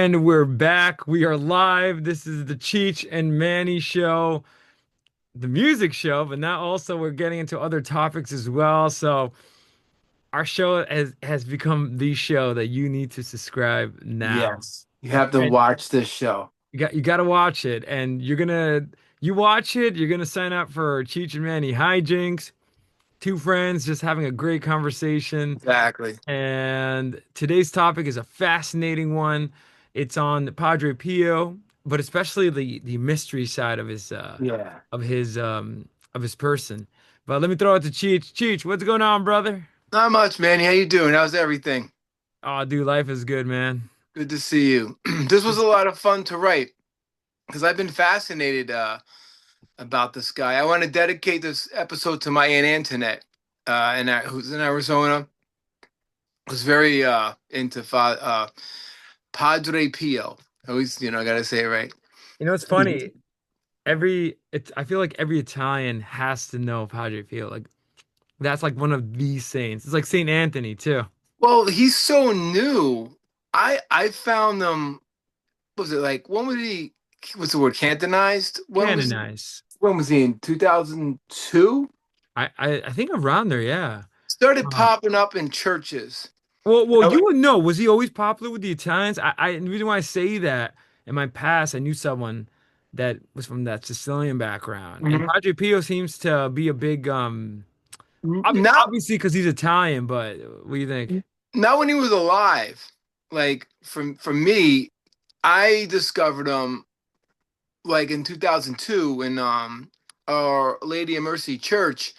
And we're back. We are live. This is the Cheech and Manny show, the music show, but now also we're getting into other topics as well. So our show has become the show that you need to subscribe now. Yes, you have to And watch this show. you got to watch it. And you watch it, you're gonna sign up for Cheech and Manny hijinks, two friends just having a great conversation. Exactly. And today's topic is a fascinating one. It's on Padre Pio, but especially the mystery side Yeah. of his person. But let me throw it to Cheech. Cheech, what's going on, brother? Not much, Manny. How you doing? How's everything? Oh, dude, life is good, man. Good to see you. This was a lot of fun to write because I've been fascinated about this guy. I want to dedicate this episode to my Aunt Antoinette, who's in Arizona. Was very into Padre Pio. Always, I gotta say it right. You know, it's funny. I feel like every Italian has to know Padre Pio. Like that's like one of these saints. It's like Saint Anthony too. Well, he's so new. I found them. What was it like? When was he? What's the word? Cantonized? Canonized. When was he in 2002? I think around there, yeah. Started Um, popping up in churches. well, Oh, you would know. Was he always popular with the Italians? The reason why I say that in my past, I knew someone that was from that Sicilian background, and mhm. Padre Pio seems to be a big Not obviously because he's Italian. But what do you think? not when he was alive. Like for me, I discovered him like in 2002 in Our Lady of Mercy Church.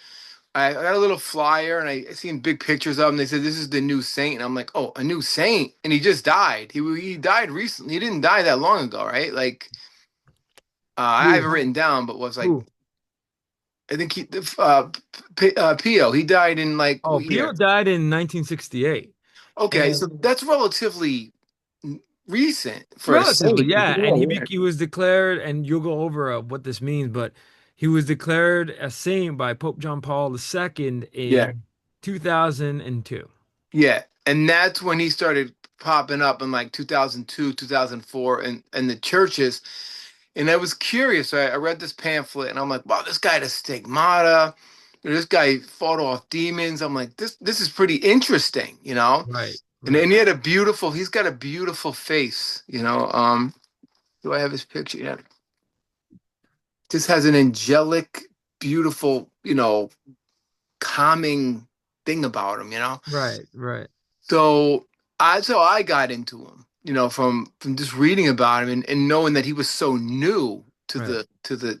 I got a little flyer and I seen big pictures of him. They said this is the new saint, and I'm like, oh, a new saint, and he just died. He died recently. He didn't die that long ago, right? Like I have Who? it written down, but was like Who? I think Pio. He died in like Oh, what Pio year? died in 1968. Okay, And so that's relatively recent for a relatively, saint. yeah. And Yeah, yeah. he was declared, and you'll go over what this means, but he was declared a saint by Pope John Paul II Yeah, in 2002. yeah. And that's when he started popping up in like 2002, 2004 and the churches. And I was curious. I read this pamphlet and I'm like, wow, this guy had a stigmata. This guy fought off demons. I'm like, this is pretty interesting, you know? Right, And right. then he's got a beautiful face, you know. Do I have his picture? Yeah. Just has an angelic, beautiful, calming thing about him, you know. Right, right, So I got into him, from just reading about him and knowing that he was so new to right.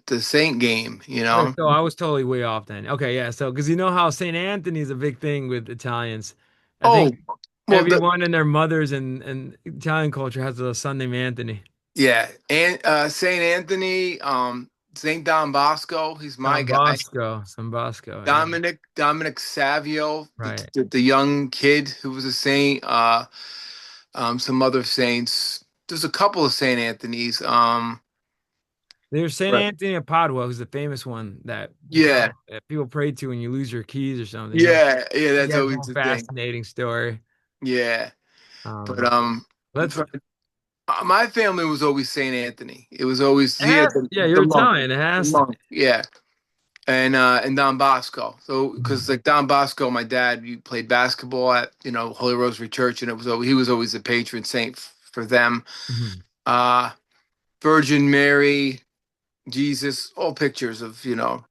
the Saint game, you Okay, know. so I was totally way off then. Okay, yeah. So, because you know how St. Anthony is a big thing with Italians. I Oh, think well, everyone and their mothers and Italian culture has a son named Anthony. yeah, and Saint Anthony, Saint Don Bosco, he's my guy. San Bosco, yeah. Dominic Savio, Right. the young kid who was a saint. Some other saints. There's a couple of Saint Anthony's. There's St. Right. Anthony of Padua, who's the famous one Yeah, that people pray to when you lose your keys or something. yeah. He That's has always one the thing. fascinating story. Yeah, but Um, let's my family was always Saint Anthony. It was always it he had has, yeah, the you're monk, Italian. It the has to be. monk. Yeah, and Don Bosco. So because Mhm. like Don Bosco, my dad, he played basketball at Holy Rosary Church, and he was always the patron saint for them. Mhm. Uh Virgin Mary, Jesus, all pictures of you know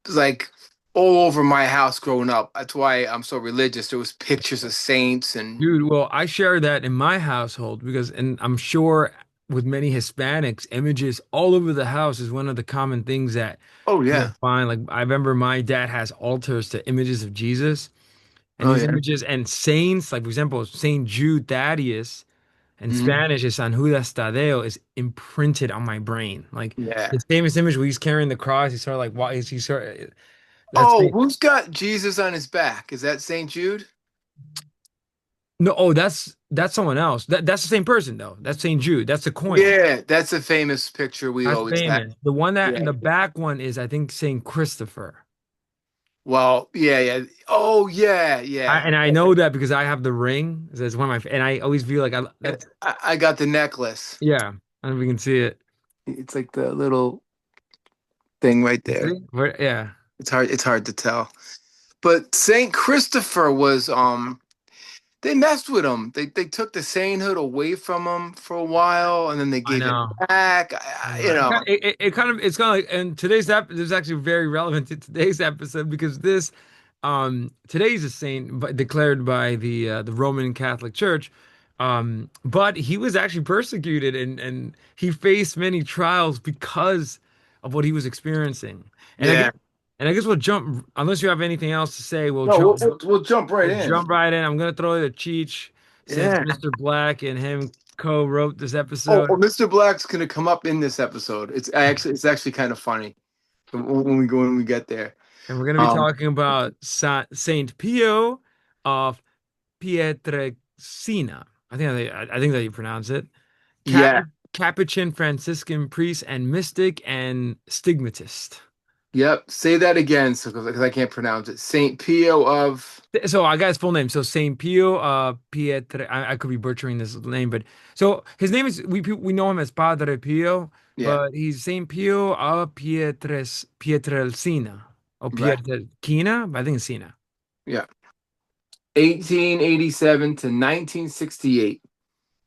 like all over my house growing up. That's why I'm so religious. There was pictures of saints and Dude, well, I share that in my household because, and I'm sure with many Hispanics, images all over the house is one of the common things that oh you'll yeah, find. Like, I remember my dad has altars to images of Jesus, and oh these yeah, images and saints, like, for example, Saint Jude Thaddeus. In hmm Spanish, is San Judas Tadeo is imprinted on my brain. Like yeah. his famous image where he's carrying the cross, he's sort of like, why is he sort of, that's Oh, who's got Jesus on his back? Is that Saint Jude? no, oh, that's someone else. That's the same person though. That's Saint Jude. That's the coin. Yeah, that's a famous picture we That's always had. famous. The one that in Yeah. the back one is, I think, Saint Christopher. Well, yeah, yeah. Oh, yeah, yeah. And I know that because I have the ring. That's one of my, and I always feel like And that's, I got the necklace. yeah. I don't know if we can see it. It's like the little thing right You there. see? Yeah. It's hard to tell. But Saint Christopher was they messed with him. They took the sainthood away from him for a while, and then they I gave it know. back. I You know. know. It's kind of like, and today's this is actually very relevant to today's episode because today's a saint declared by the Roman Catholic Church. But he was actually persecuted and he faced many trials because of what he was experiencing. And I guess, Yeah. and I guess we'll jump, unless you have anything else to say, No, we'll jump right we'll in. jump right in. I'm gonna throw it at Cheech since Yeah. Mr. Black and him co-wrote this Oh, episode. oh, Mr. Black's gonna come up in this episode. It's actually kind of funny when we get there. And we're going to be Um, talking about Saint Pio of Pietrelcina. I think that you pronounce it. Cap yeah, Capuchin Franciscan priest and mystic and stigmatist. yep. Say that again, so because I can't pronounce it. Saint Pio of So I got his full name. So Saint Pio Pietre. I could be butchering this name, but so his name is we know him as Padre Pio, yeah, but he's Saint Pio of Pietrelcina or right, Pietrelcina. I think it's Sina. yeah. 1887 to 1968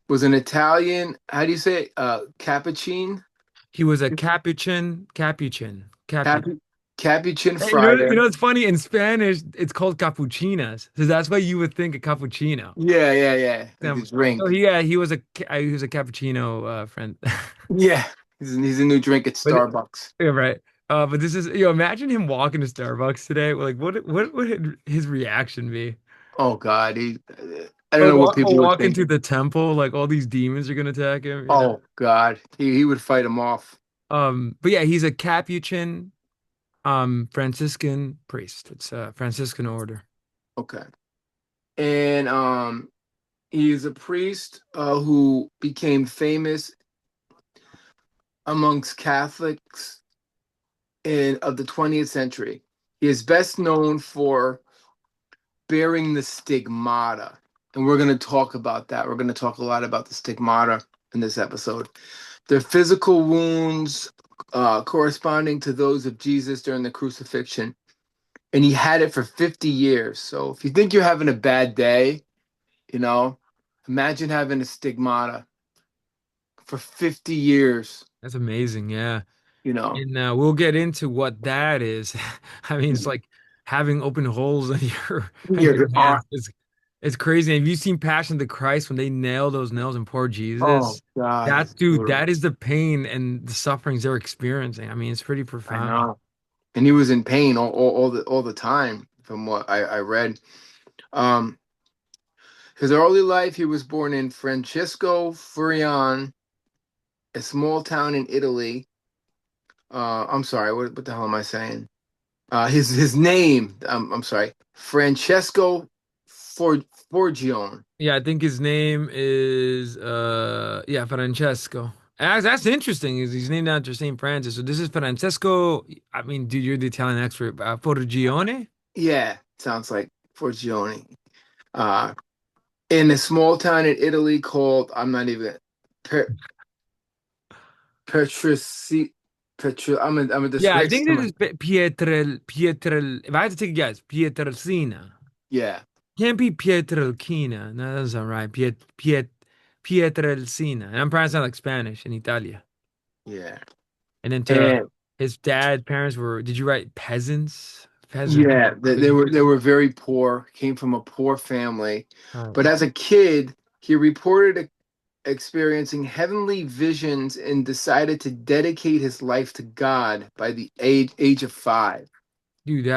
was an Italian. How do you say it? Capuchin, He was a Capuchin. Capu, Capuchin Hey, friar. it's funny in Spanish, it's called capuchinas. So that's why you would think a cappuccino. Yeah, yeah, yeah. Like the Um, so drink. yeah, he was a cappuccino friend. Yeah, he's a new drink at But Starbucks. yeah, right. But this is imagine him walking to Starbucks today. Like, what would his reaction be? Oh God, I don't know what Or people would walk think. into the temple, like all these demons are gonna attack him, you know? Oh God, he would fight him off. But yeah, he's a Capuchin Franciscan priest. It's a Franciscan order. Okay, and he is a priest who became famous amongst Catholics in of the 20th century. He is best known for bearing the stigmata, and we're going to talk about that. We're going to talk a lot about the stigmata in this episode. Their physical wounds corresponding to those of Jesus during the crucifixion. And he had it for 50 years. So if you think you're having a bad day, you know, imagine having a stigmata for 50 years, That's amazing. Yeah. you know. And we'll get into what that is. I mean, it's Mhm. like having open holes in in Your your hands. arm. It's crazy. Have you seen Passion of the Christ when they nail those nails and poor Oh Jesus? God, That it's dude, brutal. that is the pain and the sufferings they're experiencing. I mean, it's pretty I profound. know. And he was in pain all the time, from what I read. Um, his early life, he was born in Francesco Furion, a small town in Italy. I'm sorry, what the hell am I saying? His name, I'm sorry, Francesco For Forgione. Yeah, I think his name is yeah, Francesco. That's interesting. Is he's named after Saint Francis. So this is Francesco. I mean, dude, you're the Italian expert. Forgione? Yeah, sounds like Forgione. Uh, in a small town in Italy called I'm not even per, Petrici Petri. I'm a Yeah, I disgrace think to this my is Pietrel. If I had to take a guess, Pietrelcina. yeah Can't be Pietrelcina. No, that doesn't sound right. Pietrelcina. And I'm pronouncing it like Spanish in Italia. yeah And then to and his dad, parents were, did you write peasants? Peasant. yeah they were very poor. Came from a poor family, Right. but as a kid he reported experiencing heavenly visions and decided to dedicate his life to God by the age of 5. Dude,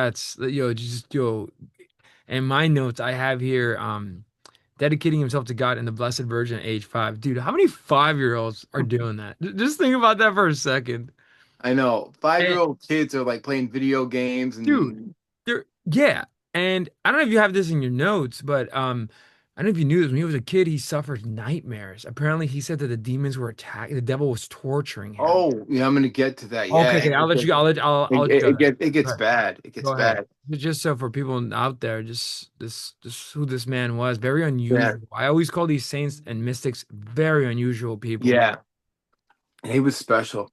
and my notes I have here, dedicating himself to God and the Blessed Virgin at age 5. Dude, how many 5-year-olds are doing that? Just think about that for a second. I know 5 year And old kids are like playing video games dude, and yeah. And I don't know if you have this in your notes, but I don't know if you knew this. When he was a kid, he suffered nightmares. Apparently, he said that the demons were attacking, the devil was torturing him. Oh, yeah, I'm gonna get to that. Okay, Yeah, okay. I'll let you go. I'll let you go. it Go gets ahead. bad. It gets Go ahead. bad. Just so for people out there, just this who this man was, very Yeah, unusual. I always call these saints and mystics very unusual people. yeah. He was special.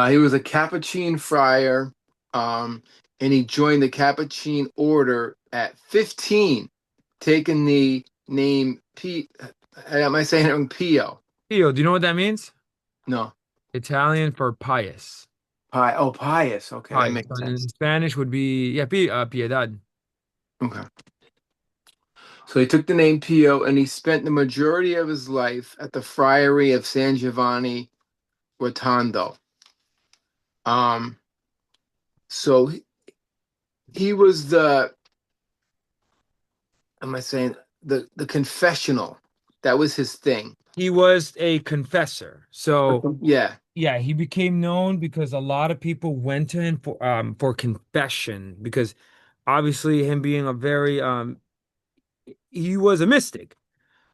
He was a Capuchin friar, um, and he joined the Capuchin Order at 15, taking the name P. Am I saying it wrong? Pio? Pio, do you know what that means? No, Italian for pious. Oh, pious. Okay, that Pious. makes And sense. in Spanish would be piedad. Okay, so he took the name Pio, and he spent the majority of his life at the Friary of San Giovanni Rotondo. Um, so he was the, am I saying the confessional? That was his thing. He was a confessor. So Yeah, yeah, he became known because a lot of people went to him for confession because obviously him being a very he was a mystic.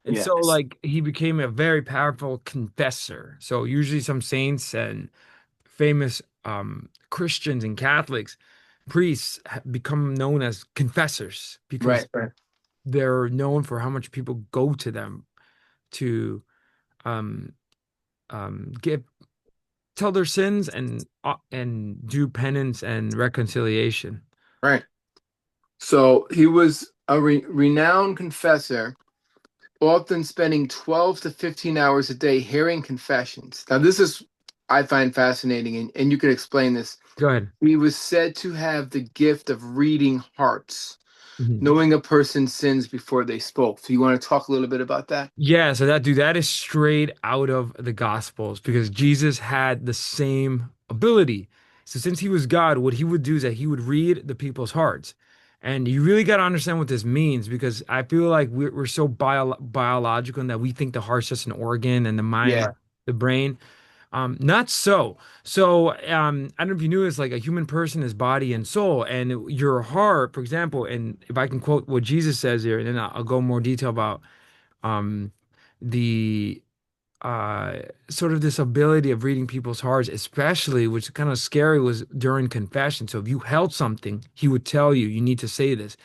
And yeah, so like he became a very powerful confessor. So usually some saints and famous Christians and Catholics, priests become known as confessors because right, right, they're known for how much people go to them to um give tell their sins and do penance and reconciliation. right. So he was a renowned confessor, often spending 12 to 15 hours a day hearing confessions. Now, this is, I find fascinating, and you could explain this. Go ahead. He was said to have the gift of reading hearts, Mhm. knowing a person's sins before they spoke. So, you want to talk a little bit about that? Yeah, so that is straight out of the Gospels because Jesus had the same ability. So since he was God, what he would do is that he would read the people's hearts. And you really got to understand what this means because I feel like we're so biological in that we think the heart's just an organ and the mind, Yeah, the brain. Not so. So, I don't know if you knew this, like a human person is body and soul, and your heart, for example, and if I can quote what Jesus says here, and then I'll go more detail about um, the uh, sort of this ability of reading people's hearts, especially, which is kind of scary, was during confession. So if you held something, he would tell you, you need to say this.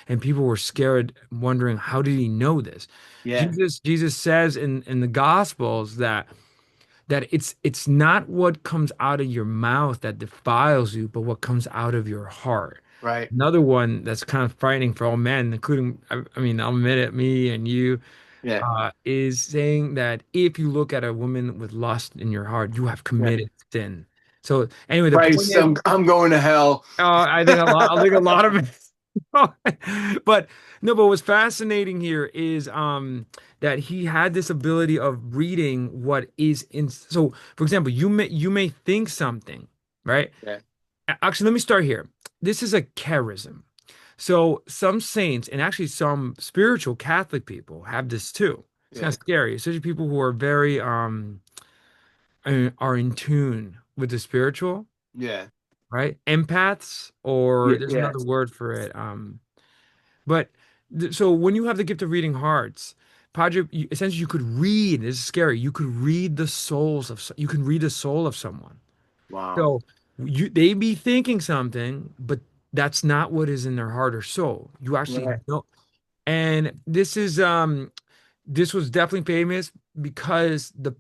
And people were scared, wondering, how did he know this? yeah, Jesus says in the Gospels that it's not what comes out of your mouth that defiles you, but what comes out of your heart. right. Another one that's kind of frightening for all men, including, I mean, I'll admit it, me and you, Yeah, is saying that if you look at a woman with lust in your heart, you have yeah. committed sin. So anyway, the point Christ, is, I'm going to hell. I think a lot of it, but no, but what's fascinating here is that he had this ability of reading what is in. So, for example, you may think something, right? Yeah, Actually, let me start here. This is a charism. So some saints and actually some spiritual Catholic people have this too. It's kind yeah, of scary, especially people who are very are in tune with the spiritual, yeah, right? Empaths, or yeah, there's yeah, another word for it. But so when you have the gift of reading hearts, Padre, essentially you could read. This is scary. You could read the souls of. You can read the soul of someone. wow, So they be thinking something, but that's not what is in their heart or soul. You actually right, know. And this was definitely famous because the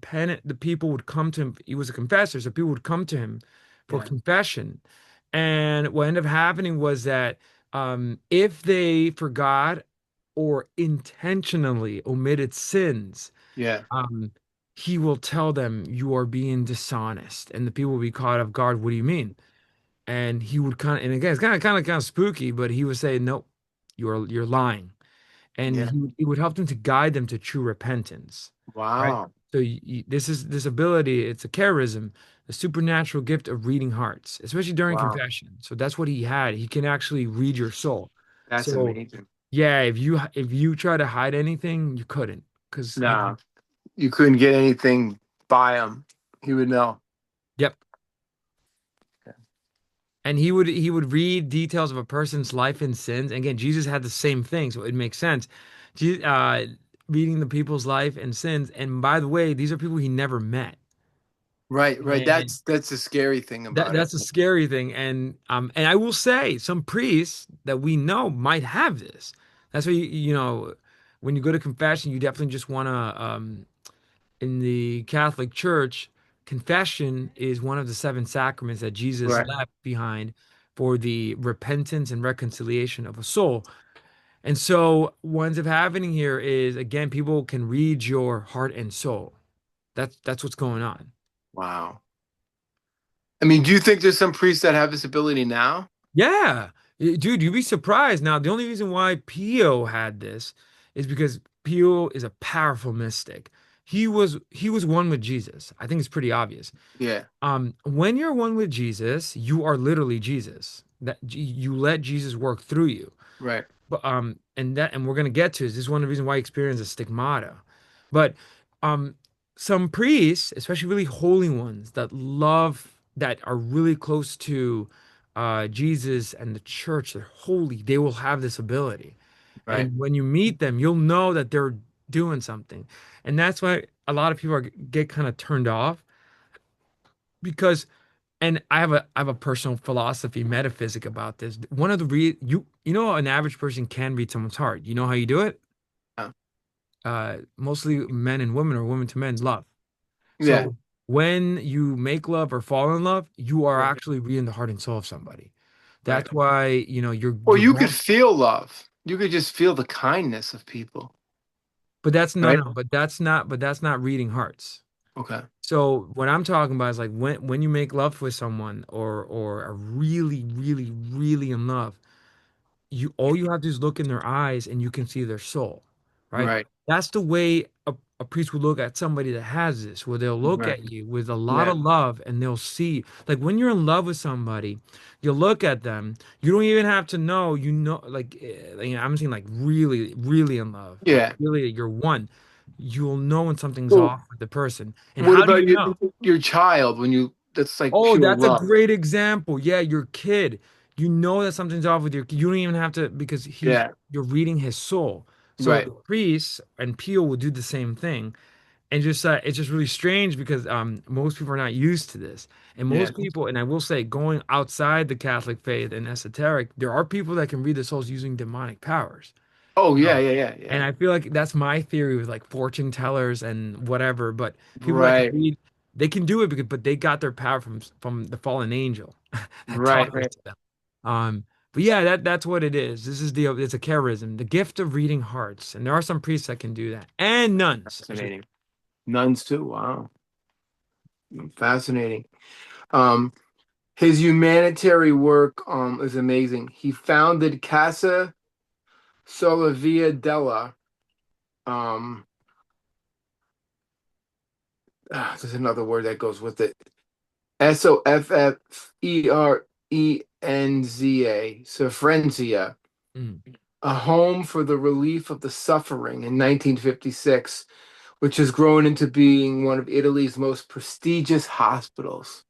people would come to him. He was a confessor, so people would come to him for yeah, confession. And what ended up happening was that if they forgot or intentionally omitted sins, yeah, um, he will tell them you are being dishonest, and the people will be caught off guard. What do you mean? And he would and again, it's kind of spooky, but he would say, "Nope, you're lying." And yeah, he would help them to guide them to true repentance, right? wow, So this is this ability, it's a charism, a supernatural gift of reading hearts, especially during wow. confession. So that's what he had. He can actually read your soul. That's So amazing. yeah, if you try to hide anything, you couldn't, because he. Nah, you couldn't get anything by him. He would know. Yep. And he would read details of a person's life and sins. And again, Jesus had the same thing, so it makes sense. Je- uh, reading the people's life and sins. And by the way, these are people he never met. Right, right. And That's the scary thing about it. that's a scary thing. And I will say some priests that we know might have this. That's why you know when you go to confession, you definitely just want to in the Catholic Church, confession is one of the seven sacraments that Jesus Right. left behind for the repentance and reconciliation of a soul. And so what ends up happening here is again, people can read your heart and soul. That's what's going on. Wow. I mean, do you think there's some priests that have this ability now? Yeah. Dude, you'd be surprised. Now, the only reason why Pio had this is because Pio is a powerful mystic. He was one with Jesus. I think it's pretty obvious. Yeah. When you're one with Jesus, you are literally Jesus. That you let Jesus work through you. Right. But and we're gonna get to this is one of the reasons why I experience a stigmata. But um some priests, especially really holy ones that are really close to Jesus and the church, they're holy, they will have this ability. Right. And when you meet them, you'll know that they're doing something. And that's why a lot of people get kind of turned off because and I have a personal philosophy metaphysic about this. One of the you know an average person can read someone's heart. You know how you do it? Yeah. Mostly men and women or women to men love. Yeah. So when you make love or fall in love, you are Right. actually reading the heart and soul of somebody. Right. That's why, you know, Or you're you could going, feel love. You could just feel the kindness of people. but that's no, Right. no, but that's not reading hearts. Okay. So what I'm talking about is like when you make love with someone or are really, really, really in love, you all you have to do is look in their eyes and you can see their soul, right? Right. That's the way a priest would look at somebody that has this, where they'll look Right. at you with a lot Yeah. of love and they'll see, like when you're in love with somebody, you look at them, you don't even have to know, you know, you know, I'm saying like really, really in love, like Yeah. really you're one. You'll know when something's Well, off with the person. And what how do about you know? your child when you that's like Oh, pure that's a love. great example. Yeah, your kid. You know that something's off with your kid. You don't even have to because Yeah. you're reading his soul. So Right. the priest and Peel will do the same thing. And just it's just really strange because most people are not used to this. And Yeah. most people, and I will say, going outside the Catholic faith and esoteric, there are people that can read the souls using demonic powers. Oh yeah, Um, yeah, yeah, yeah. and I feel like that's my theory with like fortune tellers and whatever. But people that can Right. read, they can do it because, but they got their power from the fallen angel that Right. taught this Right. to them. But yeah, that's what it is. It's a charism, the gift of reading hearts, and there are some priests that can do that, and nuns. Fascinating. Nuns too. Wow. Fascinating. Um, his humanitarian work is amazing. He founded Casa Solavia Della. Um, there's another word that goes with it. Soffrenza, Soffrenzia, Mm, a home for the relief of the suffering in 1956, which has grown into being one of Italy's most prestigious hospitals.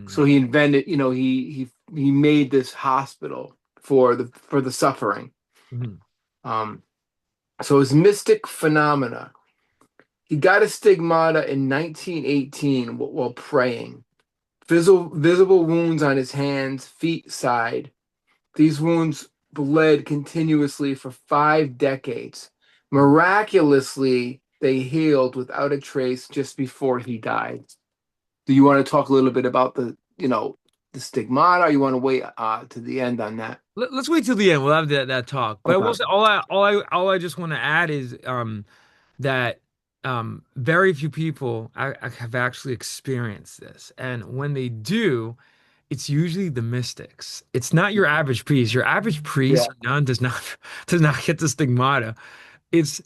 So mm, he invented, he made this hospital for the suffering. mm, Um, so his mystic phenomena. He got a stigmata in 1918 while praying. Visible wounds on his hands, feet, side. These wounds bled continuously for 5 decades. Miraculously, they healed without a trace just before he died. Do you want to talk a little bit about the stigmata, or you want to wait to the end on that? Let's wait till the end. We'll have that talk. But I will Okay. say all I just want to add is that very few people I have actually experienced this, and when they do, it's usually the mystics. It's not your average priest. Your average priest Yeah. or nun does not does not get the stigmata. It's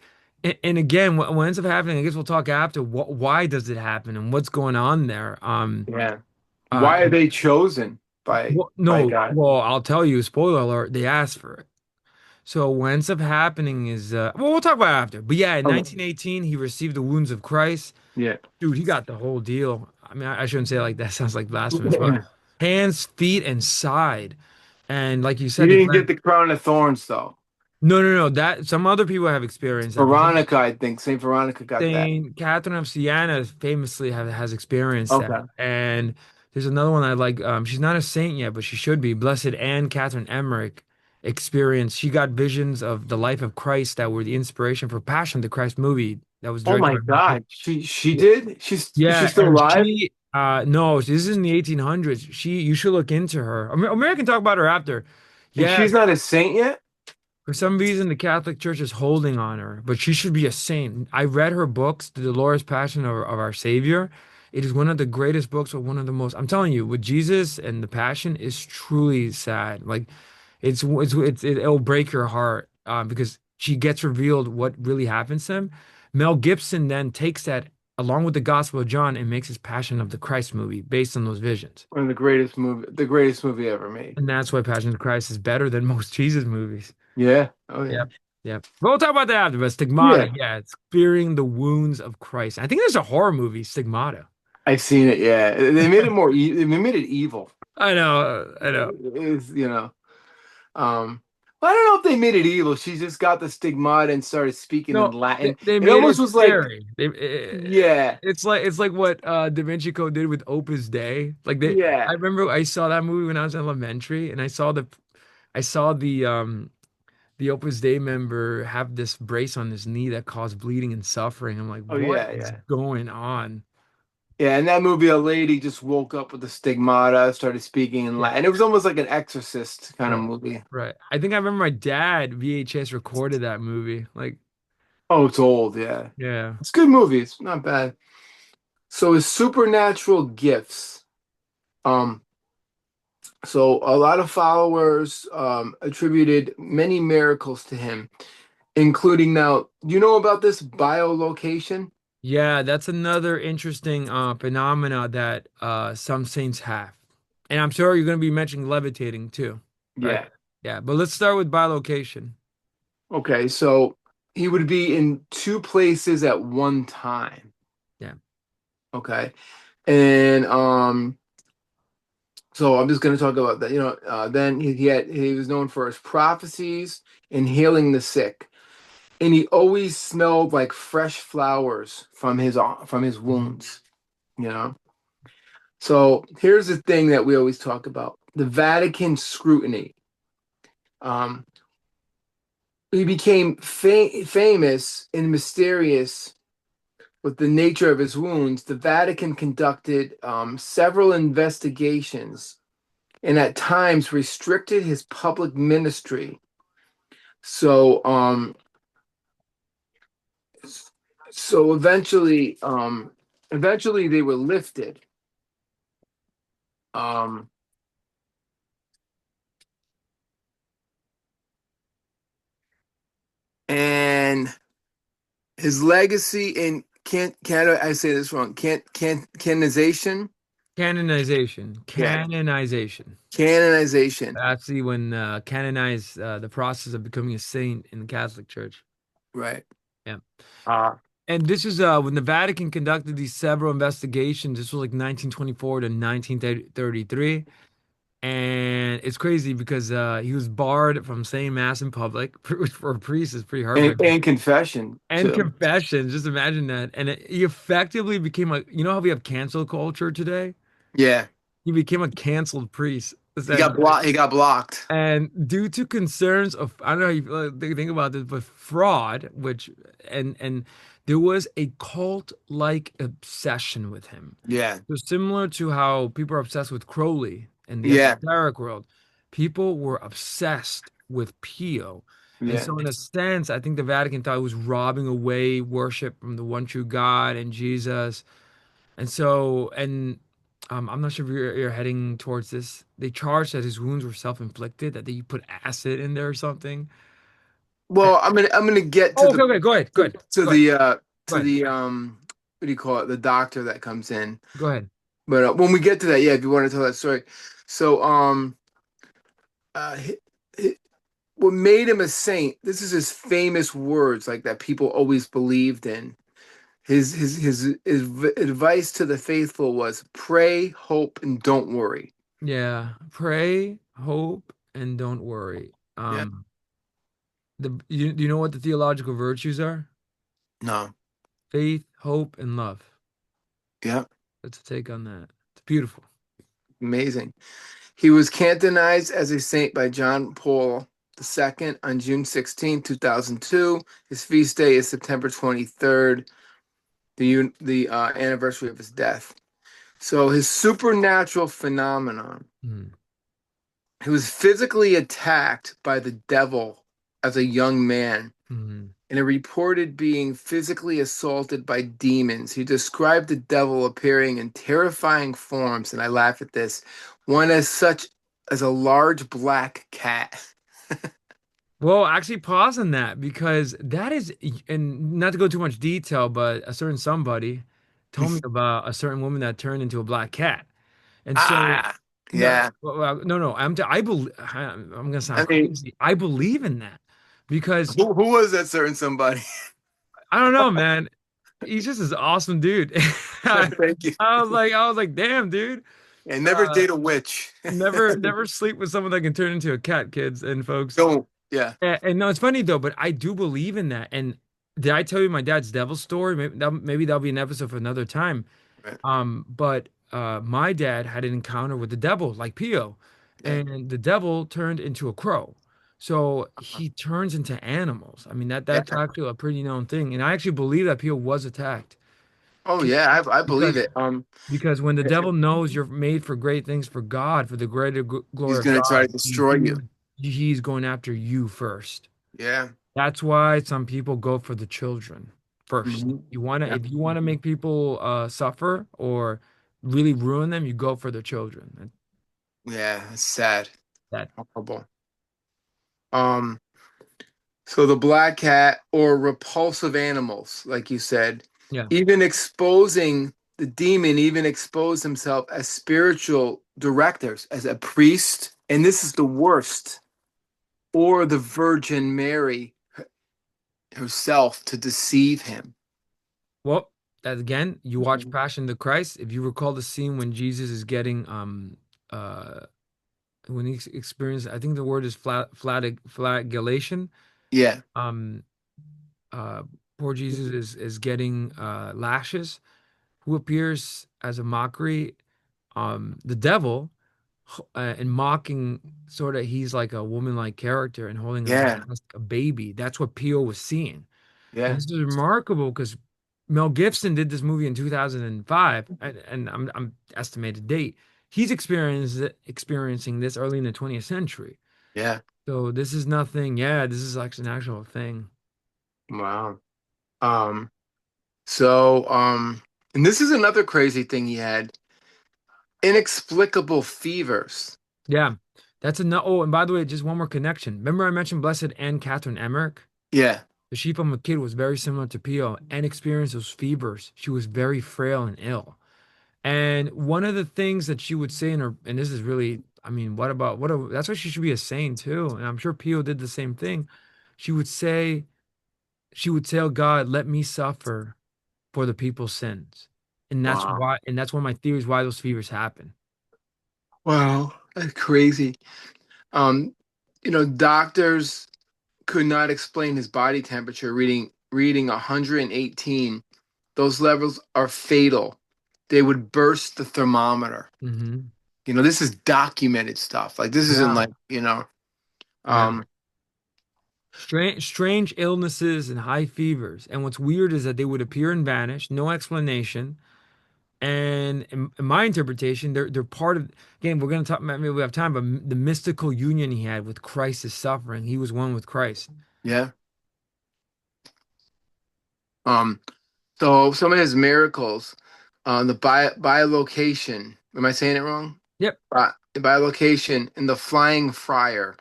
and again, what ends up happening, I guess we'll talk after. Why does it happen and what's going on there? Yeah. Uh, Why are they chosen by no, God? well, I'll tell you, spoiler alert, they asked for it. So what ends up happening is, well, we'll talk about it after. But yeah, in Okay. 1918, he received the wounds of Christ. Yeah. Dude, he got the whole deal. I mean, I shouldn't say it like that. Sounds like blasphemous, but hands, feet, and side. And like you He said, he didn't bled. get the crown of thorns though. No, no, no. That some other people have experienced that, but Veronica, I think Saint Veronica got that. Saint Catherine of Siena famously has experienced that. Okay. And there's another one I like. She's not a saint yet, but she should be. Blessed Anne Catherine Emmerich experienced. She got visions of the life of Christ that were the inspiration for Passion, the Christ movie that was Oh directed my by Mel God, Gibson. she Yeah, did. Is she yeah, still and alive? she no, this is in the 1800s. You should look into her. American talk about her after. And Yeah, she's not a saint yet. for some reason, the Catholic Church is holding on her, but she should be a saint. I read her books, The Dolores Passion of our Savior. It is one of the greatest books, or one of the most. I'm telling you, with Jesus and the Passion is truly sad. Like it'll break your heart because she gets revealed what really happens to him. Mel Gibson then takes that along with the Gospel of John and makes his Passion of the Christ movie based on those visions. One of the greatest movie ever made. And that's why Passion of the Christ is better than most Jesus movies. Yeah. Oh yeah. Yep. Yep. But we'll talk about that after. But Stigmata, Yeah. yeah, it's fearing the wounds of Christ. I think there's a horror movie, Stigmata. I've seen it. Yeah. They made it they made it evil. I know, I know. It's, um, I don't know if they made it evil. She just got the stigmata and started speaking in No, Latin. they It made almost it was like, scary. yeah, It's like what Da Vinci Code did with Opus Dei. I yeah, remember I saw that movie when I was in elementary, and I saw the Opus Dei member have this brace on his knee that caused bleeding and suffering. I'm like, oh what yeah, is yeah. going on? Yeah, in that movie, a lady just woke up with the stigmata, started speaking in Yeah. Latin. It was almost like an exorcist kind of Right. movie. Right. I think I remember my dad VHS recorded that movie. Like, Oh, it's old, yeah. yeah. It's a good movie. It's not bad. So his supernatural gifts. Um, so a lot of followers attributed many miracles to him, including now, you know about this biolocation? Yeah, that's another interesting phenomena that some saints have. And I'm sure you're going to be mentioning levitating too, right? Yeah. Yeah, but let's start with bilocation. Okay, so he would be in two places at one time. Yeah. Okay. And so I'm just going to talk about that. Then he was known for his prophecies and healing the sick. And he always smelled like fresh flowers from his Mhm. wounds, you know. So here's the thing that we always talk about: the Vatican scrutiny. Um, he became famous and mysterious with the nature of his wounds. The Vatican conducted several investigations and at times restricted his public ministry. So, so eventually they were lifted. Um, and his legacy in Canada, I say this wrong, canonization. Canonization. Yeah, Canonization. canonization. That's the when canonize the process of becoming a saint in the Catholic Church. Right. Yeah. Uh, And this is when the Vatican conducted these several investigations. This was like 1924 to 1933. And it's crazy because he was barred from saying mass in public, which for a priest is pretty heartbreaking. and confession And too. confession, just imagine that. And he effectively became like, you know how we have cancel culture today? Yeah. He became a canceled priest, He got essentially. blocked. He got blocked. And due to concerns of, I don't know how you think about this, but fraud, and there was a cult-like obsession with him. Yeah. So similar to how people are obsessed with Crowley in the Yeah. esoteric world, people were obsessed with Pio. And Yeah. so in a sense, I think the Vatican thought it was robbing away worship from the one true God and Jesus. And so, and I'm not sure if you're heading towards this. They charged that his wounds were self-inflicted, that they put acid in there or something. And, Well, I'm gonna get to oh, okay, okay, go ahead, to, go ahead, go to ahead, the what do you call it? The doctor that comes in. go ahead. But when we get to that, yeah, if you want to tell that story. So uh hi- hi- what made him a saint? This is his famous words like that people always believed in. His advice to the faithful was pray, hope, and don't worry. Yeah, pray, hope, and don't worry. Yeah. Do you know what the theological virtues are? No. Faith, hope, and love. Yeah. That's a take on that. It's beautiful. Amazing. He was canonized as a saint by John Paul II on June 16, 2002. His feast day is September 23rd, the anniversary of his death. So his supernatural phenomenon. Hmm. He was physically attacked by the devil as a young man, Hmm. and it reported being physically assaulted by demons. He described the devil appearing in terrifying forms, and I laugh at this, one as such as a large black cat. Well, actually, pause on that because that is, and not to go too much detail, but a certain somebody told me about a certain woman that turned into a black cat. And so, Ah, no, yeah. no, no. I believe. I'm gonna I sound mean, crazy. I believe in that because who was that certain somebody? I don't know, man. He's just this awesome dude. I, Thank you. I was like, damn, dude. And never Uh, date a witch. never sleep with someone that can turn into a cat, kids and folks. Don't. Yeah. And no, it's funny though, but I do believe in that. And did I tell you my dad's devil story? Maybe that'll be an episode for another time. Right. But my dad had an encounter with the devil, like Pio, Yeah. and the devil turned into a crow. So Uh-huh. he turns into animals. I mean that's Yeah. actually a pretty known thing, and I actually believe that Pio was attacked Oh yeah, I believe because it. when the devil knows you're made for great things for God, for the greater He's glory of gonna try God, to destroy you. he's going after you first. Yeah. That's why some people go for the children first. Hmm. Yeah. If you wanna make people suffer or really ruin them, you go for the children. And Yeah. It's sad. that, Horrible. Um. So the black cat or repulsive animals, like you said, yeah. even exposing the demon, even expose himself as spiritual directors, as a priest, and this is the worst, or the Virgin Mary herself to deceive him. Well, that again, you watch Passion of the Christ. If you recall the scene when Jesus is getting uh when he experienced, I think the word is flagellation. Yeah, Um uh Poor Jesus is getting lashes. Who appears as a mockery? The devil, and mocking, sort of, he's like a woman-like character and holding a yeah, mask, a baby. That's what Pio was seeing. And yeah, this is remarkable because Mel Gibson did this movie in 2005, and I'm estimated date. He's experiencing this early in the 20th century. yeah. So this is nothing. Yeah, this is like an actual thing. Wow. Um, so, and this is another crazy thing he had, inexplicable fevers. Yeah, that's a no. Oh, and by the way, just one more connection. Remember I mentioned Blessed Anne Catherine Emmerich? Yeah, The she from a kid was very similar to Pio and experienced those fevers. She was very frail and ill. And one of the things that she would say in her, and this is really, I mean, that's why she should be a saint too. And I'm sure Pio did the same thing. She would say, oh God, let me suffer for the people's sins. wow. And that's one of my theories why those fevers happen. Wow, that's crazy. Um, doctors could not explain his body temperature reading 118. Those levels are fatal. They would burst the thermometer. Hmm. This is documented stuff. Like this isn't Yeah. like, Yeah. um, Strange illnesses and high fevers. And what's weird is that they would appear and vanish, no explanation. And in my interpretation, they're part of, again, we're going to talk, maybe we have time, but the mystical union he had with Christ's suffering. He was one with Christ. yeah. Um, so some of his miracles, the bilocation. Am I saying it wrong? Yep. The bilocation and the flying friar.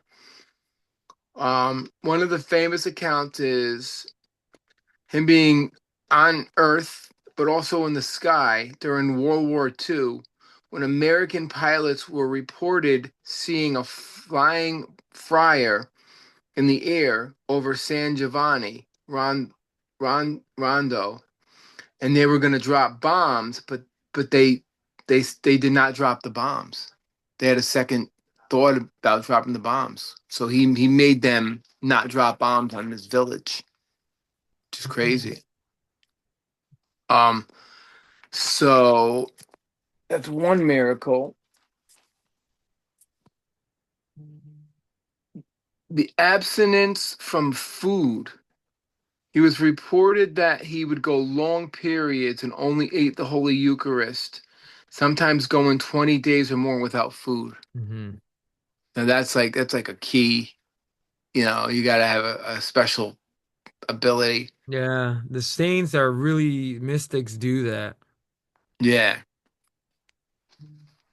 One of the famous accounts is him being on Earth, but also in the sky during World War II, when American pilots were reported seeing a flying friar in the air over San Giovanni, Rondo, and they were going to drop bombs, but they did not drop the bombs. They had a second. thought about dropping the bombs. So he made them not drop bombs on this village, which is crazy. Um, so that's one miracle. The abstinence from food. He was reported that he would go long periods and only ate the Holy Eucharist, sometimes going 20 days or more without food. Hmm. Now that's like a key. You got to have a special ability. Yeah, the saints are really mystics do that. Yeah.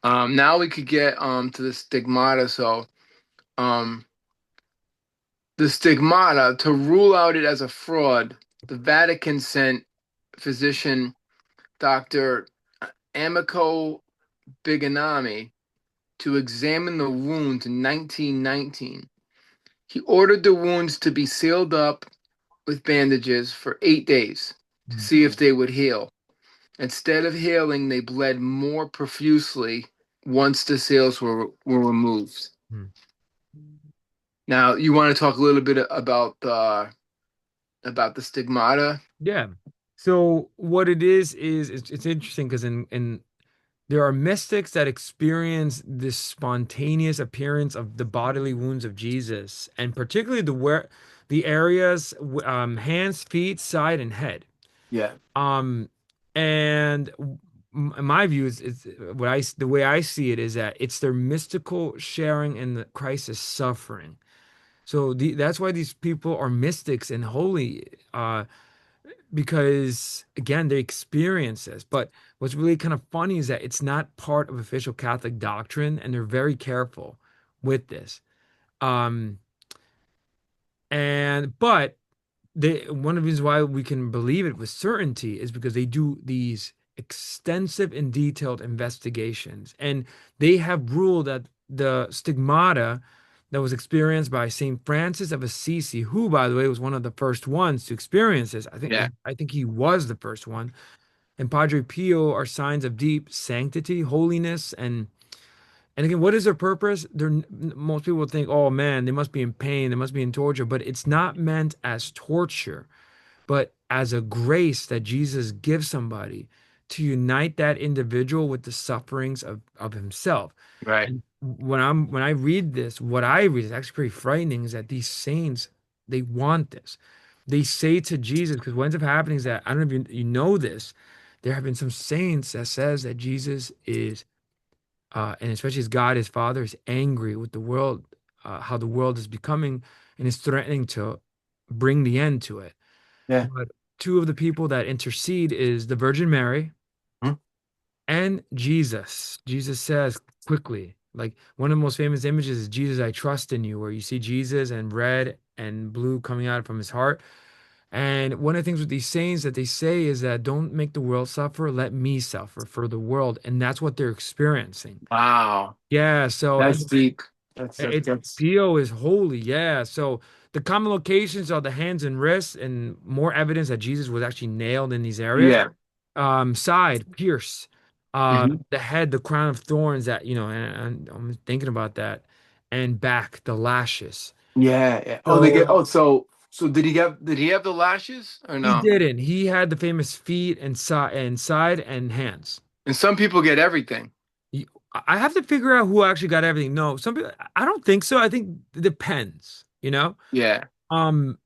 Now we could get to the stigmata. So um, the stigmata, to rule out it as a fraud, the Vatican sent physician Dr. Amico Biganami to examine the wounds in 1919. He ordered the wounds to be sealed up with bandages for 8 days to see if they would heal. Instead of healing, they bled more profusely once the seals were removed. Mhm. Now, you want to talk a little bit about the stigmata? Yeah. So what it is it's interesting because in there are mystics that experience this spontaneous appearance of the bodily wounds of Jesus, and particularly the areas hands, feet, side, and head. Yeah. Um, and in my view is the way I see it is that it's their mystical sharing in the Christ's suffering. So that's why these people are mystics and holy. Because again, they experience this. But what's really kind of funny is that it's not part of official Catholic doctrine, and they're very careful with this. Um, but one of the reasons why we can believe it with certainty is because they do these extensive and detailed investigations, and they have ruled that the stigmata that was experienced by Saint Francis of Assisi, who, by the way, was one of the first ones to experience this. Yeah. I think he was the first one. And Padre Pio are signs of deep sanctity, holiness, and again, what is their purpose? Most people think, oh man, they must be in pain, they must be in torture, but it's not meant as torture, but as a grace that Jesus gives somebody to unite that individual with the sufferings of himself. Right. And when I read this, what I read is actually pretty frightening, is that these saints, they want this. They say to Jesus, because what ends up happening is that, I don't know if you know this, there have been some saints that says that Jesus is and especially as God, his Father, is angry with the world, how the world is becoming, and is threatening to bring the end to it. Yeah. But two of the people that intercede is the Virgin Mary Mhm. and Jesus. Jesus says quickly, like one of the most famous images is Jesus, I trust in you, where you see Jesus and red and blue coming out from his heart. And one of the things with these sayings that they say is that don't make the world suffer, let me suffer for the world. And that's what they're experiencing. Wow. Yeah, so That's and deep. That's that's it's that's Pio is holy. Yeah, so the common locations are the hands and wrists, and more evidence that Jesus was actually nailed in these areas. yeah. Side, pierce, Mhm. the head, the crown of thorns. That and I'm thinking about that, and back, the lashes. Yeah, yeah. Oh, they get. So Oh, so did he have the lashes or he no? didn't. He had the famous feet and side and hands. And some people get everything. He- I have to figure out who actually got everything. No, some people. I don't think so. I think it depends. You know. Yeah. Um,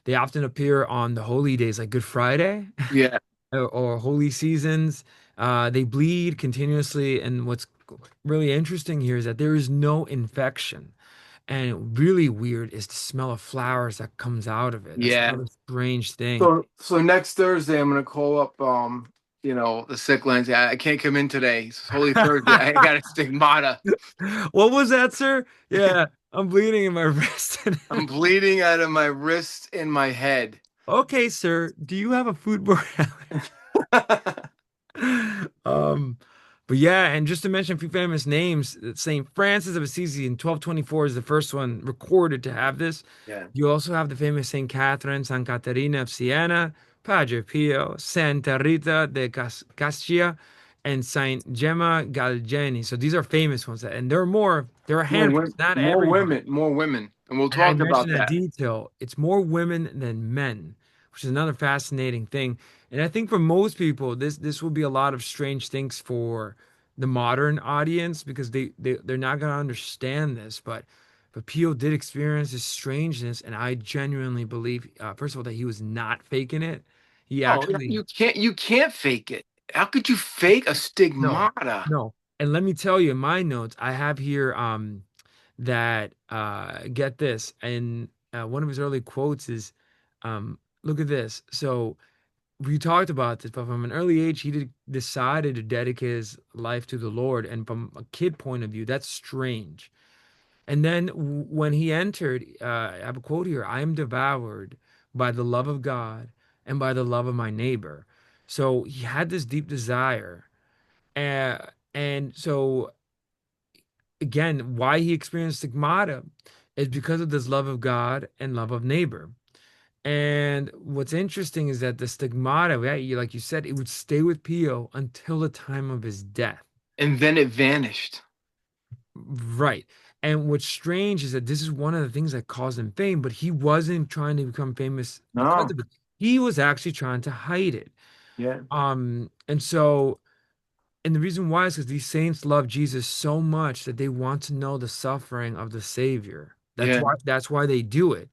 they often appear on the holy days like Good Friday Yeah. or holy seasons. They bleed continuously, and what's really interesting here is that there is no infection. And really weird is the smell of flowers that comes out of it. That's Yeah. another strange thing. So next Thursday I'm gonna call up the sick lines. I can't come in today. It's Holy Thursday. I got a stigmata. What was that, sir? Yeah, I'm bleeding in my wrist. I'm bleeding out of my wrist and my head. Okay, sir, do you have a foodborne Um, but yeah, and just to mention a few famous names, Saint Francis of Assisi in 1224 is the first one recorded to have this. Yeah. You also have the famous Saint Catherine, San Caterina of Siena, Padre Pio, Santa Rita de Cascia, and Saint Gemma Galgani. So these are famous ones, and there are more. There are More handfuls, women, not more everybody. women, more women, and we'll And I talk mentioned about that that. detail. It's more women than men, which is another fascinating thing. And I think for most people, this will be a lot of strange things for the modern audience because they're not going to understand this. But Pio did experience this strangeness, and I genuinely believe, first of all, that he was not faking it. He Oh, actually you can't fake it. How could you fake a no, stigmata? no. And let me tell you, in my notes, I have here that get this, and one of his early quotes is, look at this. So we talked about this, but from an early age, decided to dedicate his life to the Lord, and from a kid point of view, that's strange. And then when he entered, I have a quote here: "I am devoured by the love of God and by the love of my neighbor." So he had this deep desire. Uh, and so, again, why he experienced stigmata is because of this love of God and love of neighbor. And what's interesting is that the stigmata, yeah, like you said, it would stay with Pio until the time of his death. And then it vanished. Right. And what's strange is that this is one of the things that caused him fame, but he wasn't trying to become famous because No. of it. He was actually trying to hide it. Yeah. And so And the reason why is because these saints love Jesus so much that they want to know the suffering of the Savior. Yeah. That's why they do it.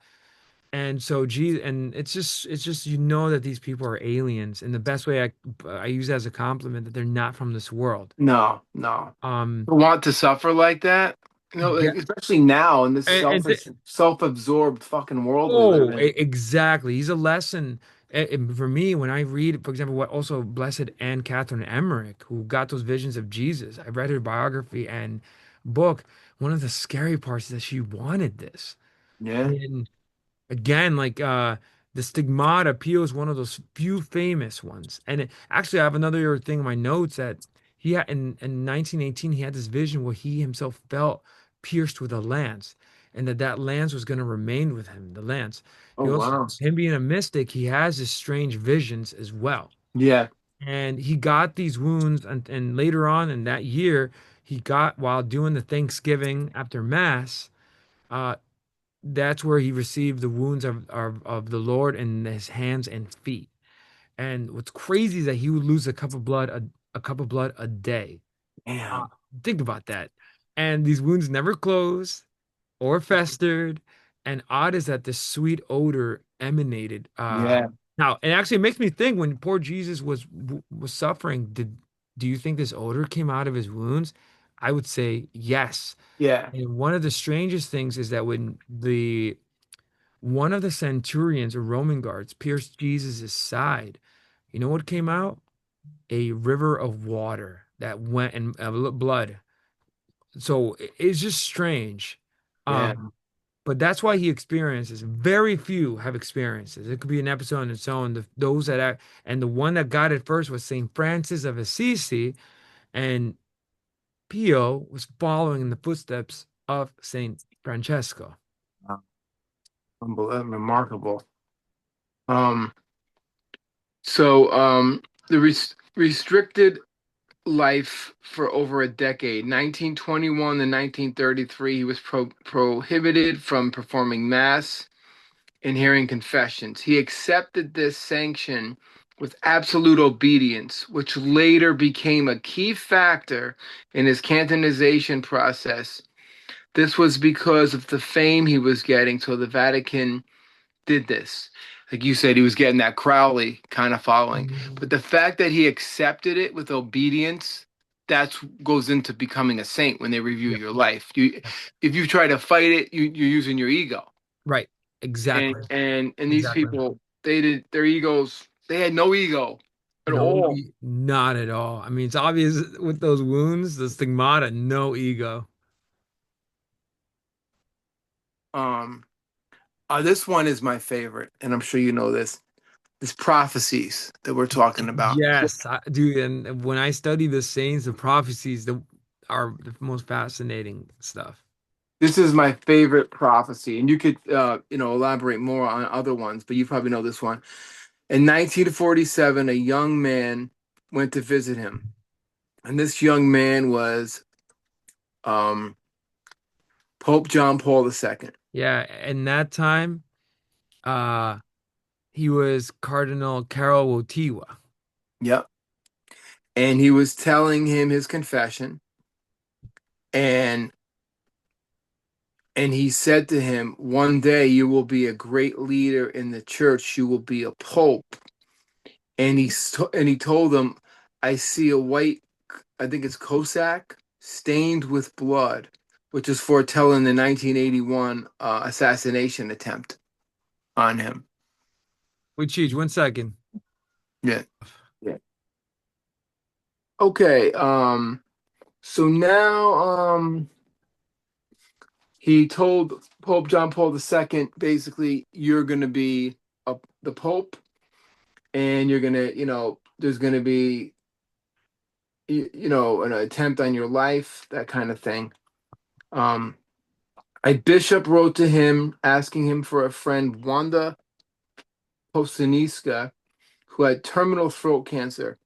And so Jesus, and it's just that these people are aliens. And the best way I use it as a compliment that they're not from this world. No, no. Um To want to suffer like that, yeah, like especially now in this and self-absorbed fucking world we live in. exactly. He's a lesson. And for me, when I read, for example, what also Blessed Anne Catherine Emmerich, who got those visions of Jesus, I read her biography and book. One of the scary parts is that she wanted this. Yeah. And again, like the Stigmata, Pio is one of those few famous ones. And actually, I have another thing in my notes that he had in 1918, he had this vision where he himself felt pierced with a lance, and that lance was going to remain with him, the lance. Oh He also, wow. him being a mystic, he has his strange visions as well. Yeah. And he got these wounds, and later on in that year, he got while doing the Thanksgiving after Mass. Uh, that's where he received the wounds of the Lord in his hands and feet. And what's crazy is that he would lose a cup of blood a day. Uh, Damn. think about that. And these wounds never closed or festered. And odd is that the sweet odor emanated. Yeah. Now, and actually, it makes me think when poor Jesus was suffering, do you think this odor came out of his wounds? I would say yes. Yeah. And one of the strangest things is that when the one of the centurions or Roman guards pierced Jesus' side, you know what came out? A river of water that went and blood. So it's just strange. Yeah. Um, but that's why he experiences. Very few have experiences. It could be an episode on its own. Those that are, and the one that got it first was Saint Francis of Assisi, and Pio was following in the footsteps of Saint Francesco. Wow. Remarkable. Um, so the restricted life for over a decade. 1921 to 1933, he was prohibited from performing mass and hearing confessions. He accepted this sanction with absolute obedience, which later became a key factor in his canonization process. This was because of the fame he was getting, so the Vatican did this. Like you said, he was getting that Crowley kind of following. But the fact that he accepted it with obedience, that's goes into becoming a saint when they review Yeah. your life. If you try to fight it, you're using your ego. Right. And Exactly. and these Exactly. people, they did their egos. They had no ego at No, all. not at all. I mean, it's obvious with those wounds, the stigmata, no ego. Um, this one is my favorite, and I'm sure you know this. This prophecies that we're talking about. Yes, dude. And when I study the sayings, the prophecies, are the most fascinating stuff. This is my favorite prophecy, and you could, elaborate more on other ones, but you probably know this one. In 1947, a young man went to visit him. And this young man was um, Pope John Paul II. Yeah, and that time, uh, he was Cardinal Carol Wojtyła. Yep. And he was telling him his confession, and he said to him, "One day you will be a great leader in the church. You will be a pope." And he told him, "I see a white, I think it's Cossack, stained with blood," which is foretelling the 1981 assassination attempt on him. Wait, Cheech, 1 second. Yeah. Yeah. Okay. So now, he told Pope John Paul II, basically, you're going to be the Pope, and you're going to, there's going to be, an attempt on your life, that kind of thing. Um, a bishop wrote to him asking him for a friend, Wanda Posiniska, who had terminal throat cancer.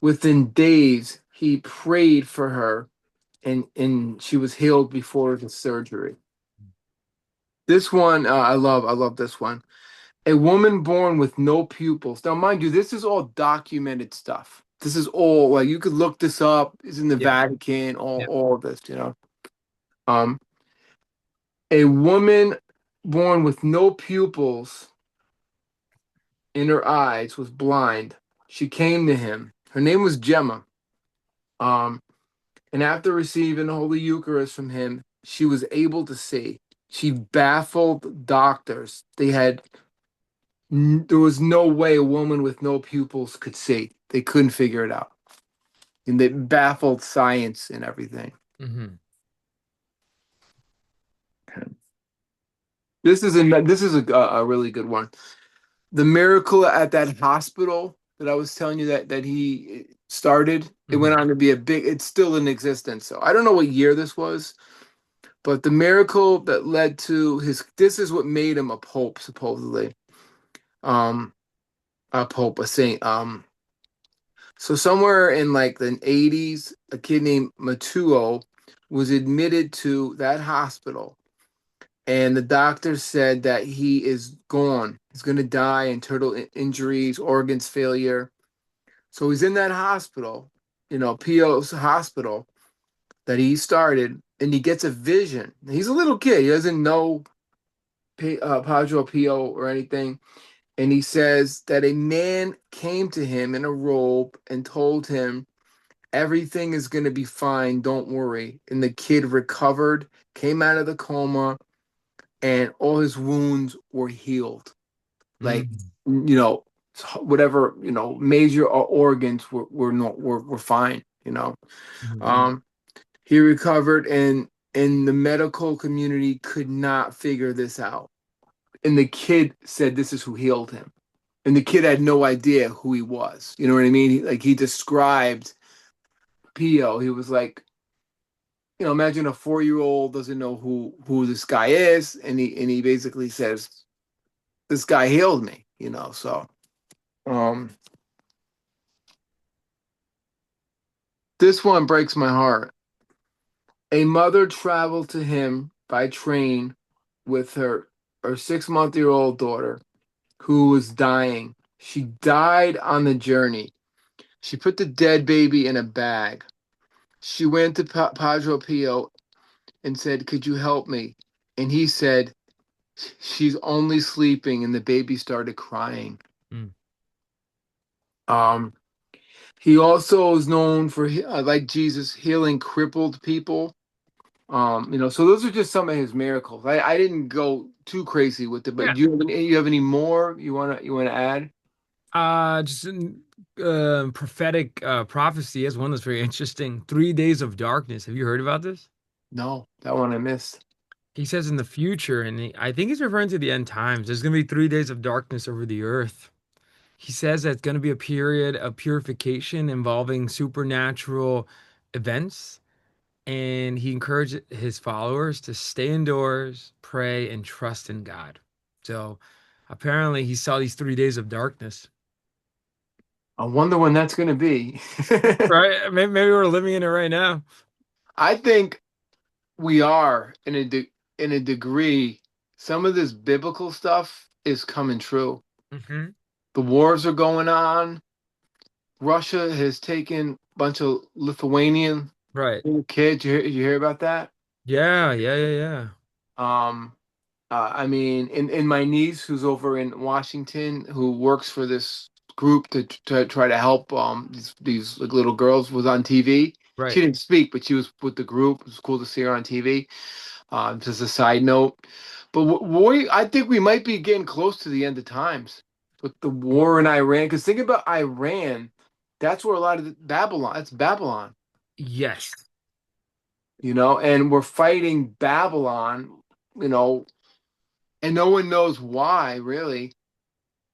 Within days, he prayed for her, and she was healed before the surgery. This one, I love. I love this one. A woman born with no pupils. Now, mind you, this is all documented stuff. This is all like you could look this up. It's in the Yeah, Vatican. yeah. All of this. Um, a woman born with no pupils in her eyes was blind. She came to him. Her name was Gemma. Um, and after receiving the Holy Eucharist from him, she was able to see. She baffled doctors. There was no way a woman with no pupils could see. They couldn't figure it out. And they baffled science and everything. Hmm. This is a really good one. The miracle at that hospital that I was telling you that he started, it went Hmm. on to be a big. It's still in existence. So I don't know what year this was, but the miracle that led to his. This is what made him a pope, supposedly. Um, a pope, a saint. So somewhere in like the 80s, a kid named Matuo was admitted to that hospital, and the doctor said that he is gone. He's going to die, internal injuries, organs failure. So he's in that hospital, Pio's hospital that he started, and he gets a vision. He's a little kid. He doesn't know Padre Pio or anything. And he says that a man came to him in a robe and told him everything is going to be fine. Don't worry. And the kid recovered, came out of the coma, and all his wounds were healed. Like, Hmm. you know, whatever, major organs were fine. Hmm. Um, he recovered, and the medical community could not figure this out. And the kid said this is who healed him. And the kid had no idea who he was. You know what I mean? He described Pio. He was like, imagine a 4-year-old doesn't know who this guy is, and he basically says, "This guy healed me." So, um, this one breaks my heart. A mother traveled to him by train with her 6-month-old daughter who was dying. She died on the journey. She put the dead baby in a bag. She went to Padre Pio and said, "Could you help me?" And he said, "She's only sleeping," and the baby started crying. Mm. Um, he also is known for, like Jesus, healing crippled people. So those are just some of his miracles. I didn't go too crazy with it, but Yeah. you have any more you wanna add? Just prophetic prophecy is one that's very interesting. 3 days of darkness. Have you heard about this? No, that one I missed. He says in the future, and I think he's referring to the end times. There's going to be 3 days of darkness over the earth. He says that it's going to be a period of purification involving supernatural events, and he encouraged his followers to stay indoors, pray, and trust in God. So apparently, he saw these 3 days of darkness. I wonder when that's going to be. Right? Maybe we're living in it right now. I think we are in a degree. Some of this biblical stuff is coming true. Hmm. The wars are going on. Russia has taken a bunch of Lithuanian Right. little kids. You hear about that? Yeah, yeah, yeah, yeah. Um, I mean, in my niece who's over in Washington, who works for this group to try to help these like little girls, was on TV. She Right. didn't speak, but she was with the group. It was cool to see her on TV. Just a side note, but I think we might be getting close to the end of times with the war in Iran. Because think about Iran, that's where a lot of Babylon. That's Babylon, Yes. and we're fighting Babylon, you know, and no one knows why really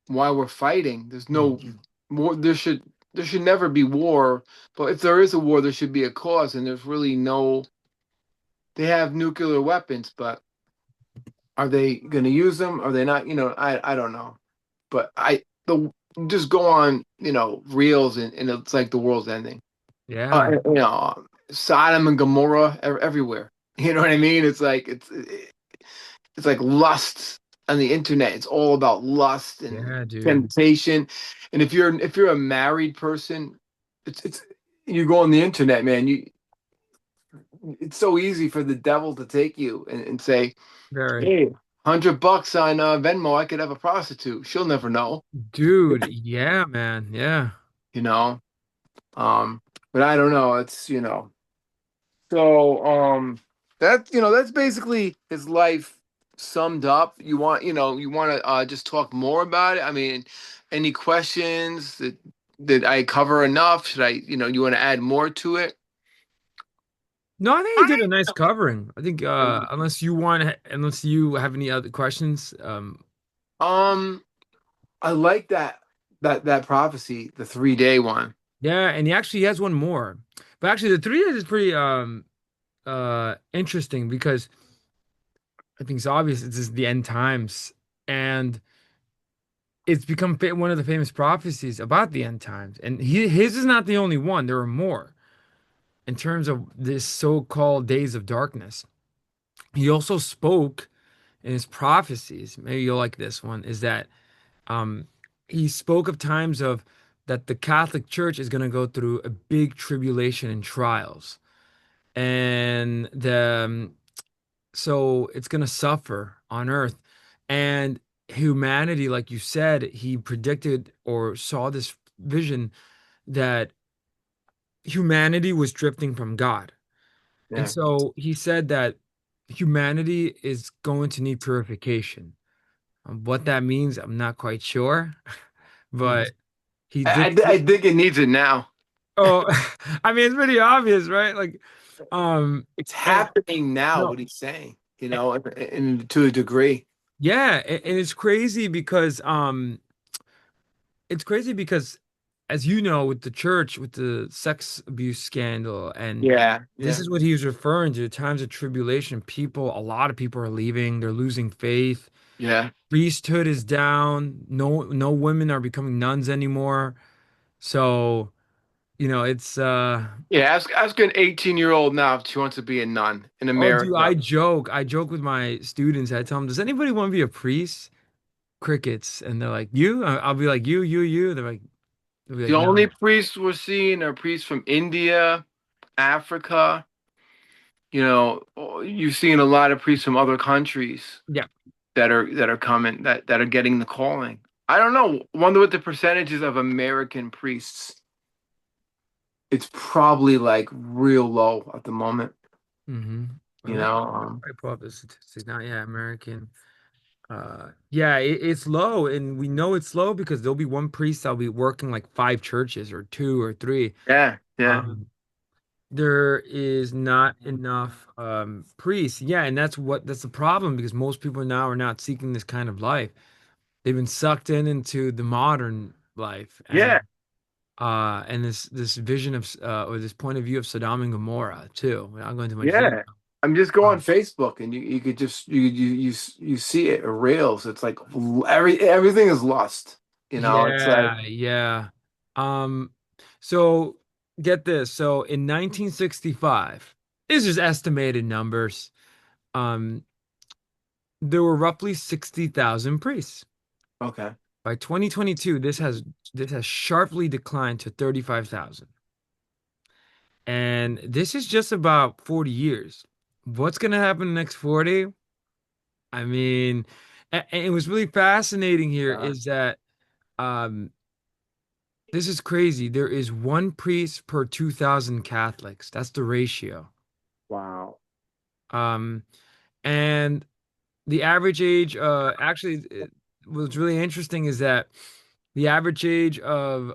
why we're fighting. There's no Mhm. war. There should never be war, but if there is a war, there should be a cause, and there's really no. They have nuclear weapons, but are they going to use them? Are they not? I don't know. But I the just go on, reels and it's like the world's ending. Yeah. Sodom and Gomorrah everywhere. You know what I mean? It's like lust on the internet. It's all about lust and Yeah, dude. temptation. And if you're a married person, it's you go on the internet, man. It's so easy for the devil to take you and say, Very. "Hey, $100 on Venmo, I could have a prostitute. She'll never know." Dude, yeah, man. Yeah. You know. But I don't know. So that's basically his life summed up. You want to just talk more about it? I mean, any questions that did I cover enough? Should I, you want to add more to it? No, I think you did a nice covering. I think unless you have any other questions, Um, I like that prophecy, the 3 day one. yeah, and he has one more. But actually the 3 days is pretty interesting because I think it's obvious it's just the end times and it's become one of the famous prophecies about the end times. And his is not the only one. There are more in terms of this so-called days of darkness. He also spoke in his prophecies. Maybe you'll like this one, is that um he spoke of times of that the Catholic Church is going to go through a big tribulation and trials. And so it's going to suffer on earth. And humanity, like you said, he predicted or saw this vision that humanity was drifting from God. And Yeah. so he said that humanity is going to need purification. What that means, I'm not quite sure, Mhm. but he I, did. I I think it needs it now. Oh, I mean, it's pretty obvious, right? Like, um, It's and happening now, no, what he's saying, and to a degree. yeah, and it's crazy because, as you know, with the church, with the sex abuse scandal, and Yeah, this yeah, is what he was referring to, times of tribulation. A lot of people are leaving, they're losing faith. yeah. Priesthood is down. No women are becoming nuns anymore. So, it's Yeah, ask an 18-year-old now if she wants to be a nun in oh, dude, America. I joke with my students. I tell them, does anybody want to be a priest? Crickets. And they're like, you? I'll be like, you. They'll be The like, only no. priests we're seeing are priests from India, Africa. You've seen a lot of priests from other countries Yeah. that are coming that are getting the calling. I don't know. Wonder what the percentages of American priests. It's probably like real low at the moment. Mm-hmm. You Well, know. I pull up the statistics now. Yeah, American. Yeah, it's low, and we know it's low because there'll be one priest that'll be working like five churches or two or three. Yeah, yeah, Um, there is not enough priests. Yeah, and that's the problem because most people now are not seeking this kind of life. They've been sucked into the modern life yeah, and this vision of or this point of view of Sodom and Gomorrah too. We're not going into much detail. yeah. I'm just go on Um, Facebook and you could just you see it reels. It's like everything is lust. It's like yeah, yeah. Um, so get this. So in 1965, these are just estimated numbers. Um, there were roughly 60,000 priests. Okay. By 2022, this has sharply declined to 35,000. And this is just about 40 years. What's going to happen in the next 40? I mean, and it was really fascinating here Uh, is that um this is crazy. There is one priest per 2,000 Catholics. That's the ratio. wow. Um, and the average age, actually, what's really interesting is that the average age of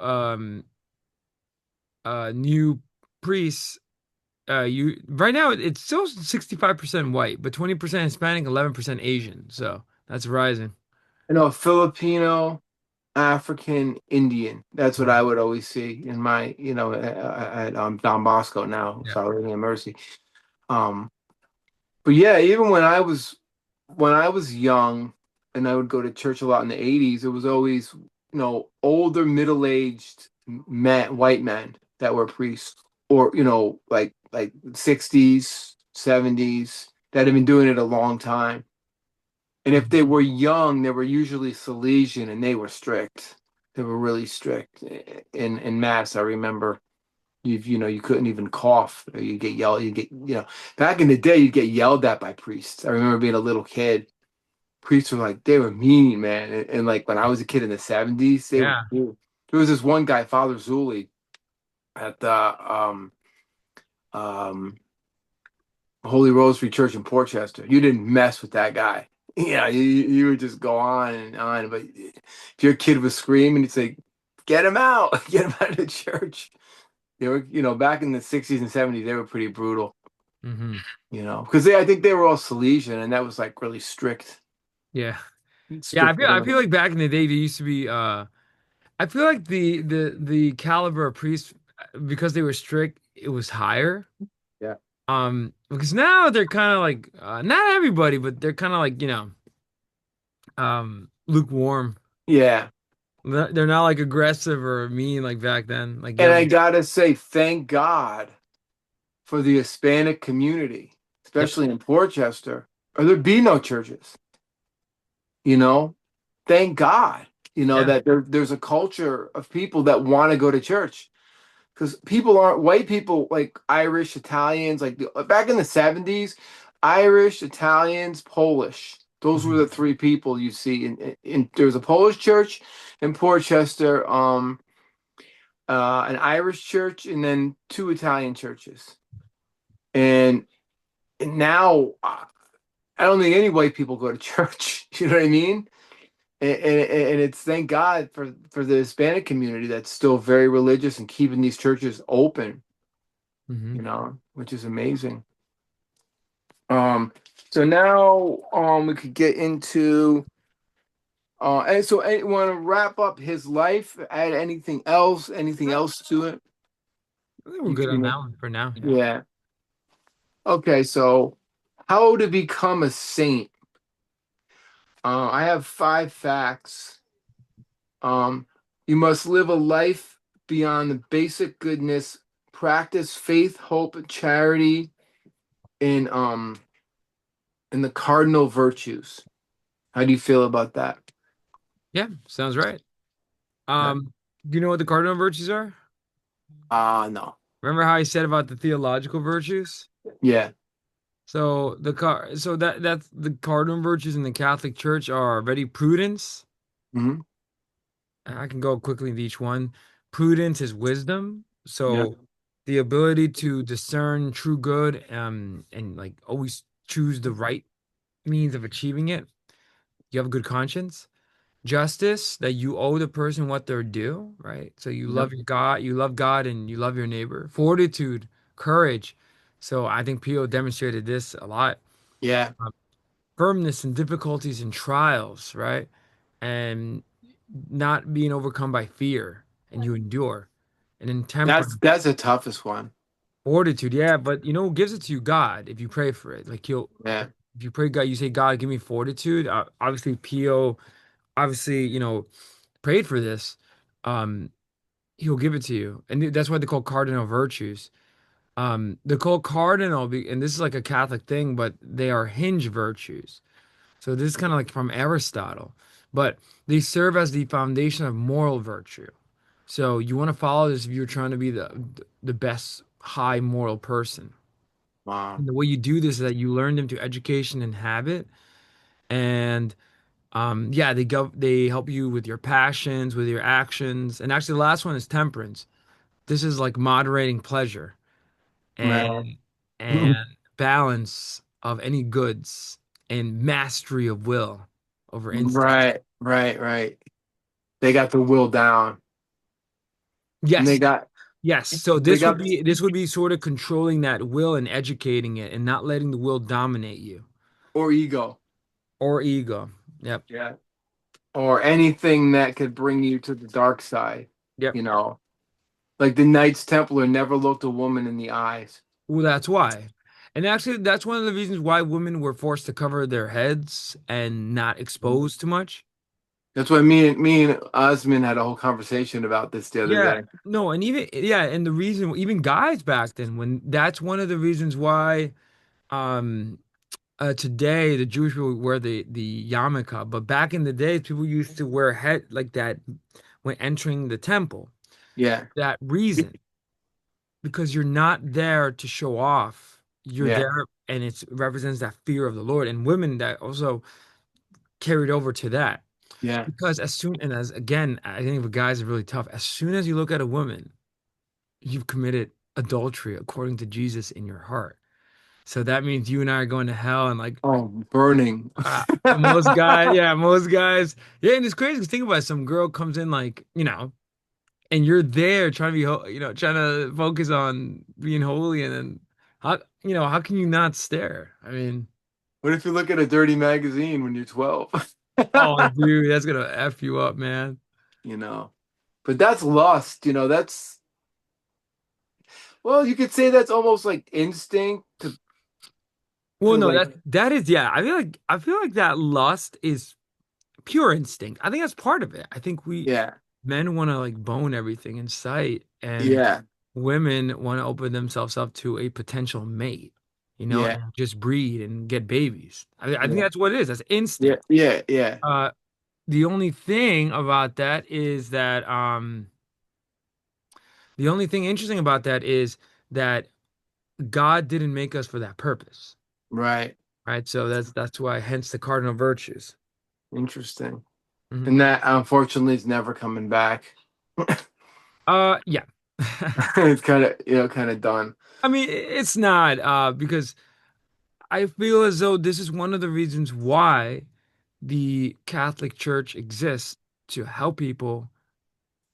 new priests, you right now it's still 65% white, but 20% Hispanic, 11% Asian. So that's rising. You know, Filipino, African, Indian. That's what I would always see in my, at Don Bosco now, Yeah. Solid and Mercy. Um, but yeah, even when I was young and I would go to church a lot in the 80s, it was always, older, middle-aged men, white men that were priests, or, like 60s, 70s, that had been doing it a long time. And if Mhm. they were young, they were usually Salesian and they were strict. They were really strict in mass. I remember you couldn't even cough. Or you get yelled. Back in the day, you'd get yelled at by priests. I remember being a little kid. Priests were like, they were mean, man. And like when I was a kid in the 70s, they were Yeah. cool. There was this one guy, Father Zuli, at the um Holy Rosary Church in Portchester. You didn't mess with that guy. Yeah, you would just go on and on. But if your kid was screaming, you'd say, "Get him out! Get him out of the church." They were, back in the 60s and 70s, they were pretty brutal, Hmm. because I think they were all Salesian, and that was like really strict, Yeah. Yeah, strict. I feel like back in the day there used to be I feel like the caliber of priests because they were strict, it was higher. Yeah. Because now they're kind of like not everybody, but they're kind of like, lukewarm. Yeah. They're not like aggressive or mean like back then. Like you And have I gotta say, thank God for the Hispanic community, Yep. especially in Portchester, or there'd be no churches. you know Thank God, Yeah. that there's a culture of people that want to go to church, because people aren't white people, like Irish, Italians, like back in the 70s. Irish, Italians, Polish, those were Mhm. the three people you see in there was a Polish church in Portchester, an Irish church, and then two Italian churches. And now, I don't think any white people go to church. You know what I mean? And it's, thank God for the Hispanic community that's still very religious and keeping these churches open, Mhm. which is amazing. Um, so now, we could get into, and so I want to wrap up his life, add anything else to it? I think we're You good on can, that one for now. Yeah. yeah. Okay, so how to become a saint. I have 5 facts. Um, you must live a life beyond the basic goodness, practice faith, hope, charity, and in the cardinal virtues. How do you feel about that? Yeah, sounds right. Okay. Do you know what the cardinal virtues are? No. Remember how I said about the theological virtues? Yeah. So that's the cardinal virtues in the Catholic Church are ready prudence. Hmm. I can go quickly into each one. Prudence is wisdom. Yeah. So the ability to discern true good, and like always choose the right means of achieving it. You have a good conscience. Justice, that you owe the person what they're due, right? So Yeah. You love God and you love your neighbor. Fortitude, courage. So I think Pio demonstrated this a lot. Yeah. Um, Firmness in difficulties and trials, right? And not being overcome by fear, and you endure. And then That's temperance, that's the toughest one. fortitude, yeah, but you know who gives it to you? God, if you pray for it. Like he'll Yeah. if you pray God, you say, God, give me fortitude. Obviously, Pio, obviously, prayed for this. Um, he'll give it to you. And that's why they call cardinal virtues. They're called cardinal, and this is like a Catholic thing, but they are hinge virtues. So this is kind of like from Aristotle, but they serve as the foundation of moral virtue. So you want to follow this if you're trying to be the best high moral person. Wow. And the way you do this is that you learn them through education and habit, and yeah, they help you with your passions, with your actions, and actually the last one is temperance. This is like moderating pleasure Right. and and balance of any goods and mastery of will over instinct. Right, right, right. They got the will down. And Yes, yes. So they got this would be sort of controlling that will and educating it and not letting the will dominate you or ego. or ego. Yep. Yeah. Or anything that could bring you to the dark side, Yep. you know. Like the Knights Templar never looked a woman in the eyes. Well, that's why. And actually, that's one of the reasons why women were forced to cover their heads and not expose too much. That's why me and Osman had a whole conversation about this the other Yeah, day. no, and even yeah, and the reason even guys back then when that's one of the reasons why um today the Jewish people wear the yarmulke, but back in the day people used to wear head like that when entering the temple. Yeah, That reason because you're not there to show off. You're yeah, there and it represents that fear of the Lord and women that also carried over to that. yeah. Because as soon and as again, I think for guys are really tough. As soon as you look at a woman you've committed adultery according to Jesus in your heart. So that means you and I are going to hell. And like Oh, burning. most guys, yeah, most guys, yeah. And it's crazy because think about it. Some girl comes in like, and you're there trying to be, trying to focus on being holy. And then how can you not stare? I mean, What if you look at a dirty magazine when you're 12? oh, dude, that's gonna F you up, man. You know. But that's lust, that's well, you could say that's almost like instinct Well, to no, like that is, yeah. I feel like that lust is pure instinct. I think that's part of it. I think we yeah, men want to like bone everything in sight, and yeah, women want to open themselves up to a potential mate, yeah, and just breed and get babies. I think yeah, that's what it is. That's yeah, instinct. yeah, yeah. Uh, the only thing about that is that the only thing interesting about that is that God didn't make us for that purpose, Right. right? So that's why, hence the cardinal virtues. Interesting. Mhm. And that unfortunately is never coming back. Yeah. It's kind of done. I mean, it's not because I feel as though this is one of the reasons why the Catholic Church exists to help people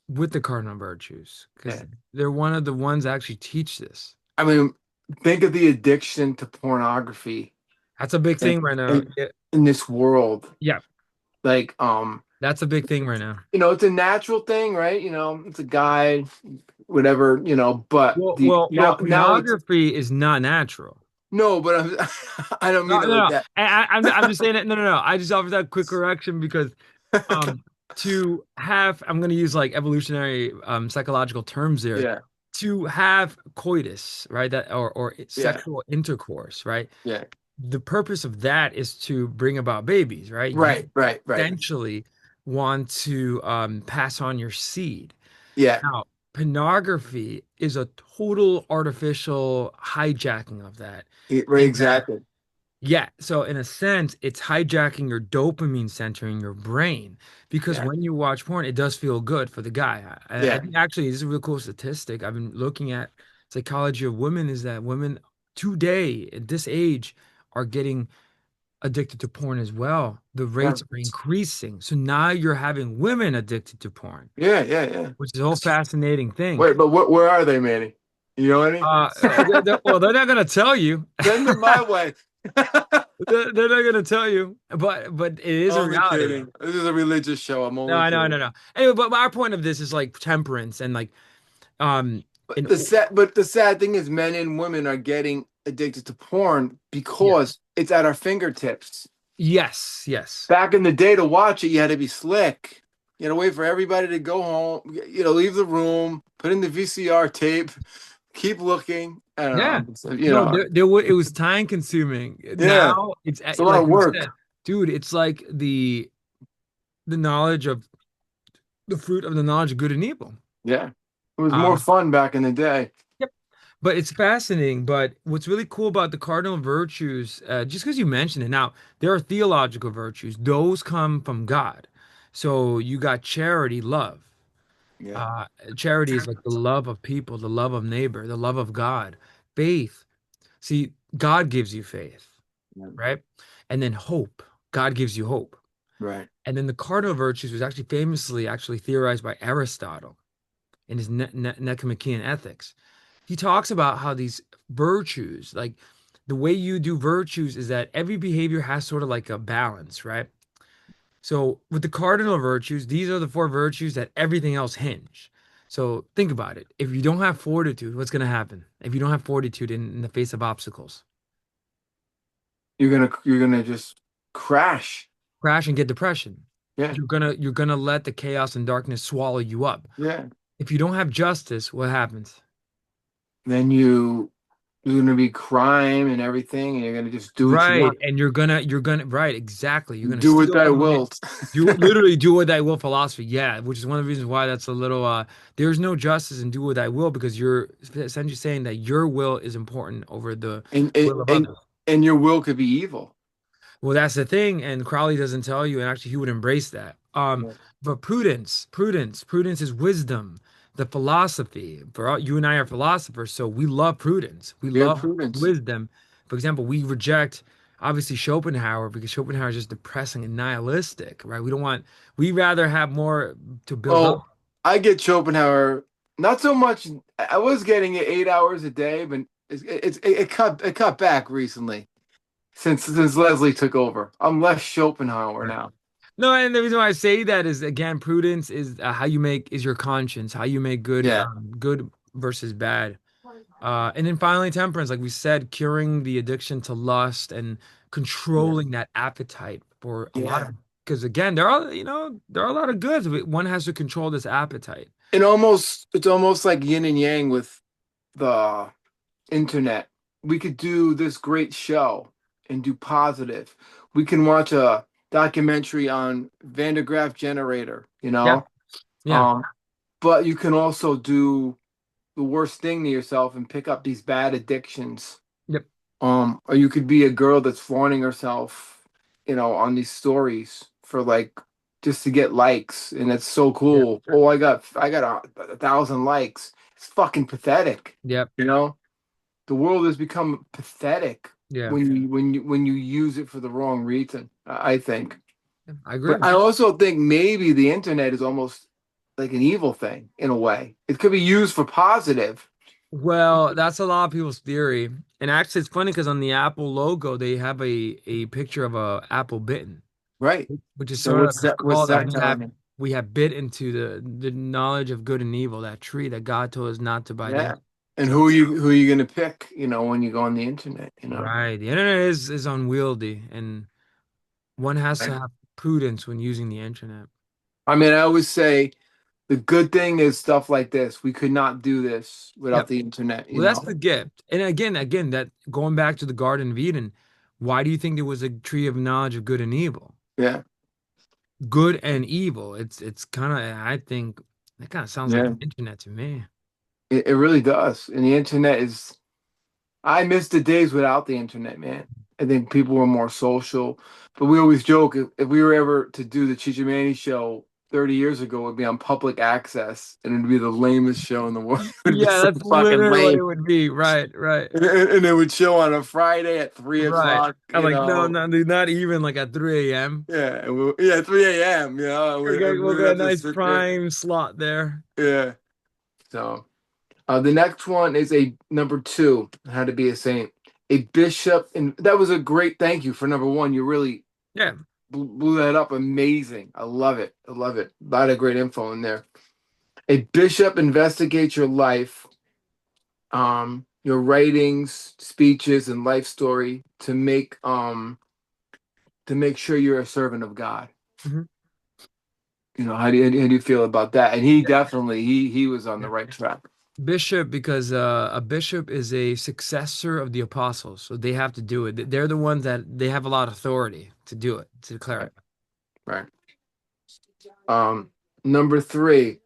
with the cardinal virtues because Yeah. they're one of the ones that actually teach this. I mean, think of the addiction to pornography That's a big in, thing right now. in, Yeah, in this world. yeah, Like, that's a big thing right now. it's a natural thing, right? It's a guy, whatever, but the Well, now it's pornography is not natural. no, but I don't No, mean it no, like no. that. I'm just saying that. No, no, no. I just offered that quick correction because to have I'm going to use like evolutionary psychological terms there Yeah, to have coitus, right? That or yeah, sexual intercourse, right? yeah. The purpose of that is to bring about babies, right? You Right, right, right. essentially want to pass on your seed. Yeah, Now, pornography is a total artificial hijacking of that. right, In that exactly. yeah, so in a sense, it's hijacking your dopamine center in your brain because Yeah, when you watch porn, it does feel good for the guy. I yeah. think actually this is a real cool statistic. I've been looking at psychology of women is that women today at this age are getting addicted to porn as well. The Yeah, rates are increasing. So now you're having women addicted to porn, yeah, yeah, yeah. which is a whole fascinating thing. Wait, but where are they, Manny? You know any? Well, they're not gonna tell you. Send them my way. They're not gonna tell you, but it is a Only reality though. kidding. This is a religious show. I'm only No, no, kidding. no, no. Anyway, but our point of this is like temperance and like um But in the sad thing is men and women are getting addicted to porn yeah. because it's at our fingertips. Yes, yes. Back in the day to watch it, you had to be slick. You gotta wait for everybody to go home. Leave the room, put in the VCR tape, keep looking. I don't Yeah. know. No, it was time consuming. Yeah, Now it's it's a lot like of you work. said, dude, it's like the knowledge of the fruit of the knowledge of good and evil. Yeah, it was more Um, fun back in the day. yep. But it's fascinating. But what's really cool about the cardinal virtues, just because you mentioned it, now there are theological virtues. Those come from God. So you got charity, love. Yeah, Uh, Charity is like the love of people, the love of neighbor, the love of God. Faith. See, God gives you faith, yeah, right? And then hope. God gives you hope. right. And then the cardinal virtues was actually famously actually theorized by Aristotle in his Nicomachean Ethics. He talks about how these virtues, like the way you do virtues, is that every behavior has sort of like a balance, right? So with the cardinal virtues, these are the four virtues that everything else hinge. So think about it. If you don't have fortitude, what's going to happen? If you don't have fortitude in the face of obstacles, You're gonna just crash. crash and get depression. Yeah, You're gonna let the chaos and darkness swallow you up. yeah. If you don't have justice, what happens? Then you're gonna be crime and everything, and you're gonna just do what you Right. want. And you're gonna right, exactly. You're gonna Do what steal thy from the wilt. literally do what thy will philosophy. Yeah, which is one of the reasons why that's a little there's no justice in do what thy will because you're essentially saying that your will is important over the and and will of and others. and your will could be evil. Well, that's the thing, and Crowley doesn't tell you, and actually he would embrace that. Yeah. But prudence is wisdom, the philosophy. You and I are philosophers, so we love prudence. We We have love prudence. wisdom. For example, we reject obviously Schopenhauer because Schopenhauer is just depressing and nihilistic, right? We rather have more to build up. Oh, I get Schopenhauer. Not so much. I was getting it 8 hours a day, but it cut back recently since Leslie took over. I'm less Schopenhauer Right. now. No, and the reason why I say that is again, prudence is how you make is your conscience, how you make Yeah, good versus bad. And then finally, temperance, like we said, curing the addiction to lust and yeah, controlling that appetite for a lot of, yeah. because again, there are a lot of goods. One has to control this appetite. It's almost like yin and yang with the internet. We could do this great show and do positive. We can watch a documentary on Van de Graaff generator, Yeah, yeah, um, but you can also do the worst thing to yourself and pick up these bad addictions. yep, Or you could be a girl that's flaunting herself, on these stories for like just to get likes, and it's so yep, cool. Oh, I got a thousand likes. It's fucking pathetic, yep, you know? The world has become pathetic yeah. when you use it for the wrong reason, I think. I agree. But I also think maybe the internet is almost like an evil thing in a way. It could be used for positive. Well, that's a lot of people's theory. And actually, it's funny because on the Apple logo, they have a picture of a apple bitten, Right. which is So sort of what's that what's called that that telling me? we have bit into the knowledge of good and evil, that tree that God told us not to bite Yeah. into. And So, who are you gonna pick, when you go on the internet? right, the internet is unwieldy, and one has to Right. have prudence when using the internet. I mean, I always say the good thing is stuff like this. We could not do this without Yep. the internet, you Well, that's know? the gift. And again, that going back to the Garden of Eden, why do you think there was a tree of knowledge of good and evil? Yeah. Good and evil. It's kind of I think that kind of sounds like the Yeah. internet to me. It really does. And the internet is I miss the days without the internet, man. I think people were more social. But we always joke if we were ever to do the Cheech and Manny show 30 years ago, it would be on public access and it'd be the lamest show in the world. It would be Yeah, so that's fucking literally what it lame. would be. Right, right, And it would show on a Friday at 3 right. o'clock, I'm like, no, no, dude, not even like at 3 a.m. Yeah, yeah, 3 a.m., and We'll we would get a have to nice sit there. prime slot there. Yeah. So the next one is a number two, how to be a saint. A bishop, and that was a great thank you for number one. You really Yeah. blew that up. Amazing. I love it. I love it. A lot of great info in there. A bishop investigates your life, your writings, speeches, and life story to make sure you're a servant of God. Mhm. How do you feel about that? And he definitely he was on the right track. Bishop, because a bishop is a successor of the apostles, so they have to do it. They're the ones that they have a lot of authority to do it, to declare Right, it. right. Um, Number three,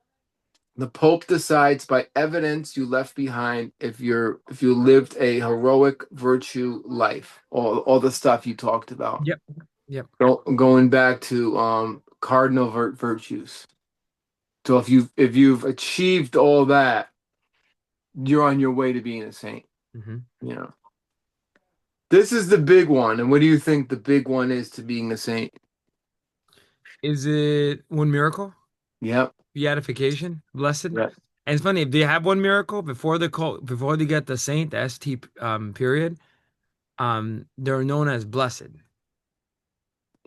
the Pope decides by evidence you left behind if you lived a heroic virtue life. All the stuff you talked about. Yep. Yep. Going back to cardinal virtues. So if you've achieved all that, you're on your way to being a saint. Hmm. You know. This is the big one. And what do you think the big one is to being a saint? Is it one miracle? Yep. Beatification, blessed. And Yeah. it's funny if they have one miracle before they get the saint, the ST period, they're known as blessed.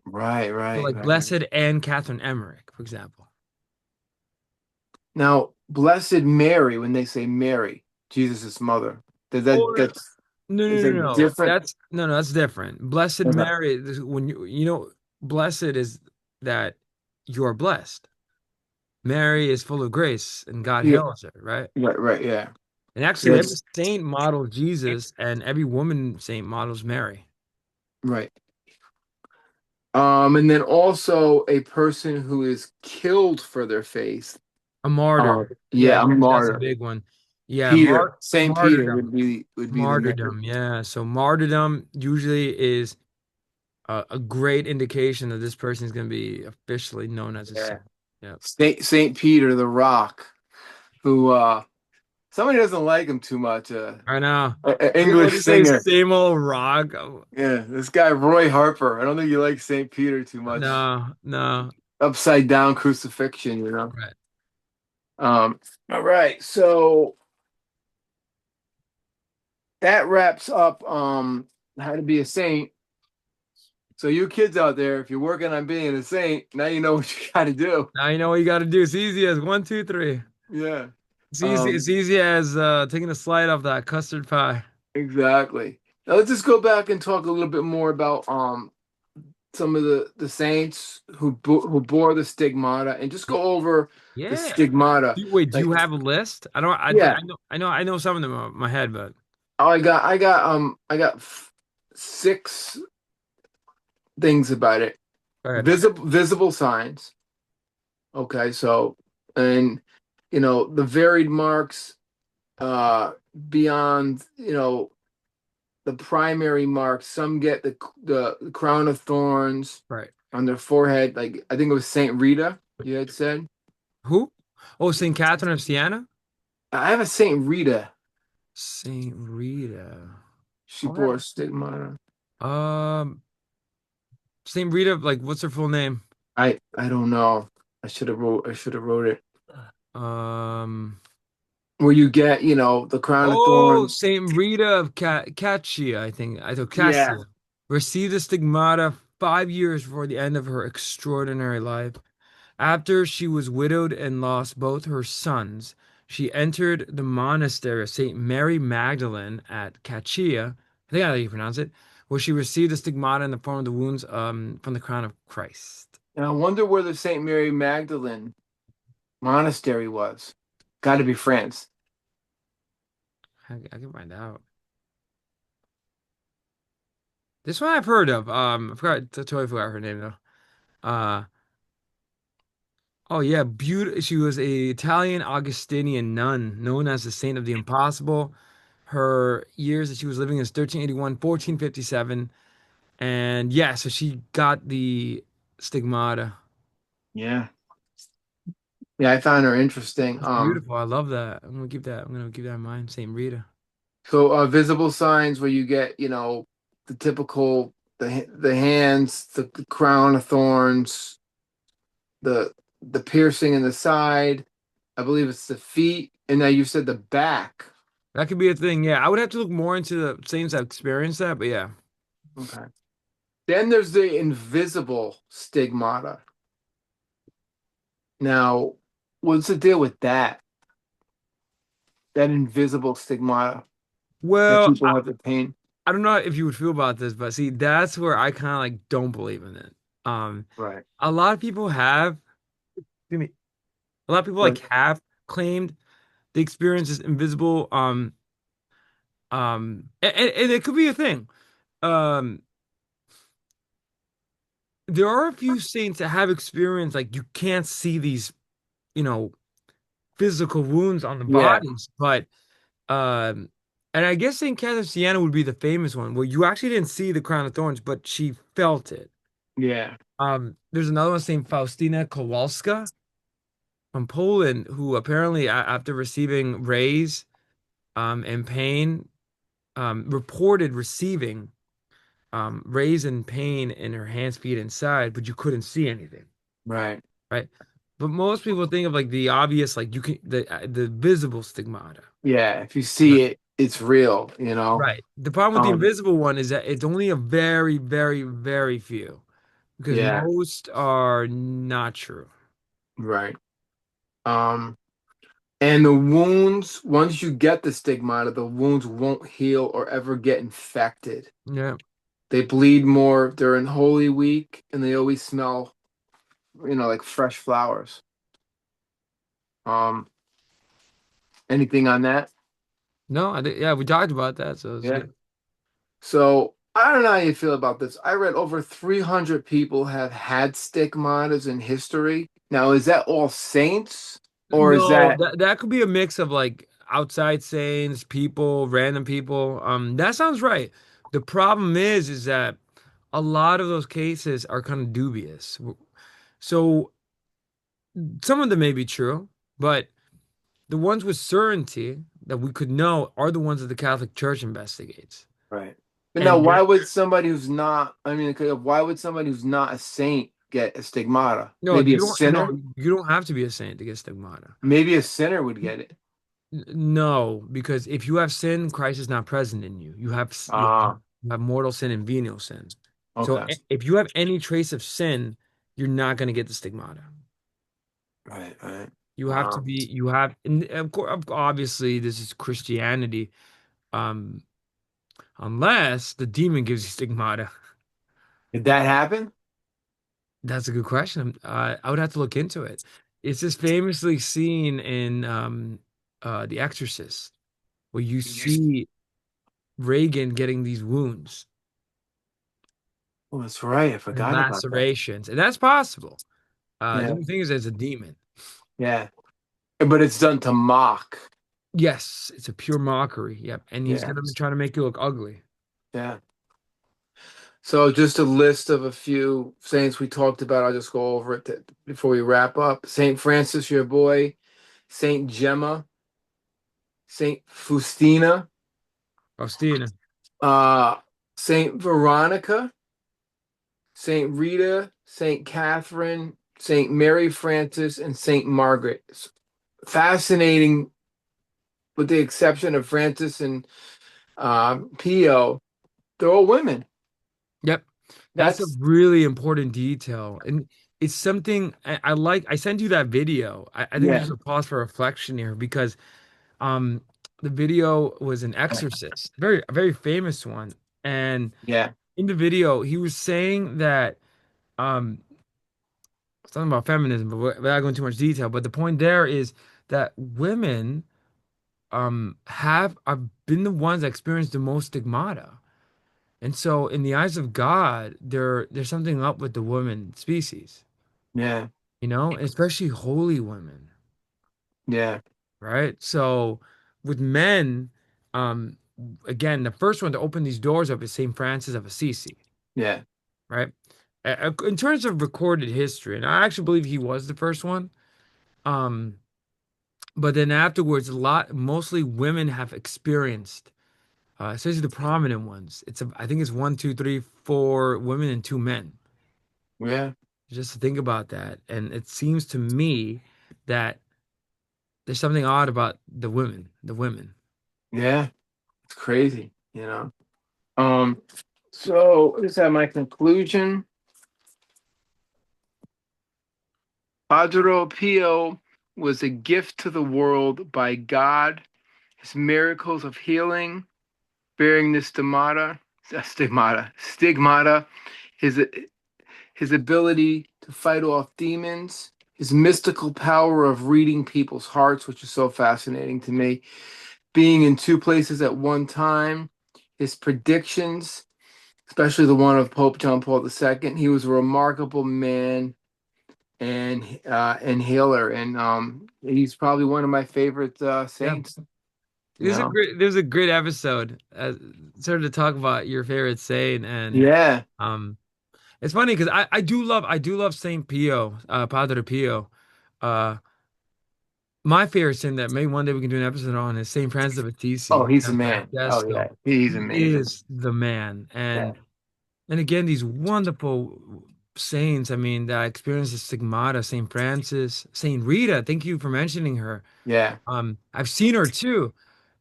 Right, So right, like right. blessed and Catherine Emmerich, for example. Now, Blessed Mary, when they say Mary, Jesus' mother, does that Or that's no, is no, no, that no. different? That's no, no, that's different. Blessed Okay. Mary, when blessed is that you are blessed. Mary is full of grace and God Yeah, hails her, right? right, right, yeah. And actually, every Yes, saint models Jesus, and every woman saint models Mary. right. And then also a person who is killed for their faith. A martyr. Yeah, Yeah, a that's a martyr. big one. Yeah, Peter, Saint Peter martyrdom. would be the name. Martyrdom. Yeah. So martyrdom usually is a great indication that this person is going to be officially known as a Yeah. saint. Yeah. Saint Peter the Rock, who somebody doesn't like him too much. I know. What English do you say? singer. Same old rock? Oh, Yeah, this guy Roy Harper. I don't think you like Saint Peter too much. no, no. Upside down crucifixion, you know. Right. All right, so that wraps up how to be a saint. So you kids out there, if you're working on being a saint, now you know what you got to do. Now you know what you got to do. It's easy as one, two, three. Yeah. It's easy. It's Um, easy as taking a slide off that custard pie. exactly. Now let's just go back and talk a little bit more about some of the saints who bore the stigmata and just go over the Yeah. stigmata. Wait, do Like you have a list? I don't. yeah, I know some of them in my head, but oh, I got six things about it. go ahead. Visible signs. Okay, so and the varied marks uh beyond the primary marks. Some get the crown of thorns Right. on their forehead, like I think it was Saint Rita, you had said. Who? Oh, Saint Catherine of Siena. I have a Saint Rita. Saint Rita. She Oh, yeah. bore a stigmata. Saint Rita. Like, what's her full name? I don't know. I should have wrote it. Um. Where you get, the crown of Oh, thorns. Saint Rita of Caccia. I think. I thought Yeah. Cassia received the stigmata 5 years before the end of her extraordinary life. After she was widowed and lost both her sons, she entered the monastery of St. Mary Magdalene at Caccia, I think that's how you pronounce it, where she received the stigmata in the form of the wounds from the crown of Christ. And I wonder where the Saint Mary Magdalene monastery was. Got to be France. I can find out. This one I've heard of. I forgot, totally forgot her name though. Uh, oh yeah, She was a Italian Augustinian nun known as the Saint of the Impossible. Her years that she was living is 1381, 1457. And yeah, so she got the stigmata. Yeah. Yeah, I found her interesting. That's beautiful. I love that. I'm gonna keep that. I'm gonna keep that in mind. Saint Rita. So visible signs where you get, the typical the hands, the crown of thorns, the the piercing in the side. I believe it's the feet, and now you said the back. That could be a thing. Yeah, I would have to look more into the saints that experienced that, but yeah. Okay. Then there's the invisible stigmata. Now, what's the deal with that? That invisible stigmata that Well, people have to paint. I don't know if you would feel about this, but see, that's where I kind of like don't believe in it. Um, Right. a lot of people have. excuse me, a lot of people like But have claimed they experience this invisible and it could be a thing. Um there are a few saints that have experienced like you can't see these, you know, physical wounds on the yeah, bodies, but um and I guess Saint Catherine Siena would be the famous one where you actually didn't see the crown of thorns, but she felt it. yeah, There's another one, Saint Faustina Kowalska from Poland, who apparently after receiving rays and pain, reported receiving rays and pain in her hands, feet, and side, but you couldn't see anything, right. right? But most people think of like the obvious, like you can the visible stigmata. Yeah, if you Right. see it, it's real, you know. Right. The problem with the Um, invisible one is that it's only a very, very, very few because yeah, most are not true. right. Um, and the wounds, once you get the stigmata, the wounds won't heal or ever get infected. Yeah. They bleed more during Holy Week, and they always smell, like fresh flowers. Um, anything on that? No, yeah, we talked about that, so it's Yeah. good. So I don't know how you feel about this. I read over 300 people have had stigmatas in history. Now, is that all saints, or is No, that that could be a mix of like outside saints, people, random people. That sounds right. The problem is that a lot of those cases are kind of dubious. So some of them may be true, but the ones with certainty that we could know are the ones that the Catholic Church investigates. right? But now, And why there, would somebody who's not, I mean, okay, why would somebody who's not a saint get a stigmata? no, Maybe you a don't. No, sinner? you don't have to be a saint to get stigmata. Maybe a sinner would get it. No, because if you have sin, Christ is not present in you. Ah, You have mortal sin and venial sin. So okay. if you have any trace of sin, you're not going to get the stigmata. Right, right. You have to Wow. be. You have, and of course, obviously, this is Christianity. Um, unless the demon gives you stigmata. Did that happen? That's a good question. I would have to look into it. It's just famously seen in The Exorcist, where you see Reagan getting these wounds Oh, that's right. I and forgot about that. lacerations, and that's possible. The Yeah, only thing is, there's a demon. yeah. But it's done to mock. Yes, it's a pure mockery. Yep, and he's Yeah, gonna be trying to make you look ugly. yeah. So just a list of a few saints we talked about. I'll just go over it before we wrap up. Saint Francis, your boy. Saint Gemma. Saint Faustina. Faustina. Uh, Saint Veronica. Saint Rita. Saint Catherine. Saint Mary Frances, and Saint Margaret. It's fascinating, with the exception of Francis and Pio. They're all women. Yep, that's a That's really important detail, and it's something I like. I sent you that video. I think yeah, there's a pause for reflection here because um the video was an exorcist, a very famous one, and yeah, in the video he was saying that um something about feminism, but without going too much detail. But the point there is that women have been the ones that experience the most stigmata. And so in the eyes of God, there's something up with the woman species, yeah, you know, especially holy women, yeah, right? So with men, um, again, the first one to open these doors up is Saint Francis of Assisi, yeah, right? In terms of recorded history, and I actually believe he was the first one. Um, but then afterwards, mostly women have experienced, especially the prominent ones. I think it's one, two, three, four women and two men. yeah, Just to think about that. And it seems to me that there's something odd about the women. yeah. It's crazy. So is that my conclusion? Padre Pio was a gift to the world by God. His miracles of healing, bearing the stigmata, his his ability to fight off demons, his mystical power of reading people's hearts, which is so fascinating to me. Being in two places at one time, his predictions, especially the one of Pope John Paul II. He was a remarkable man and healer, and he's probably one of my favorite Yeah. saints. You know? There's a great episode sort of to talk about your favorite saint and Yeah. um it's funny because I do love Saint Pio, Padre Pio. Uh my favorite saint that maybe one day we can do an episode on is Saint Francis of Oh, Assisi. he's a San man. Oh yeah, Francesco. he's He amazing. is the man. Yeah. And again, these wonderful saints. I mean, that experience of Stigmata, Saint Francis, Saint Rita. Thank you for mentioning her. Yeah. I've seen her too.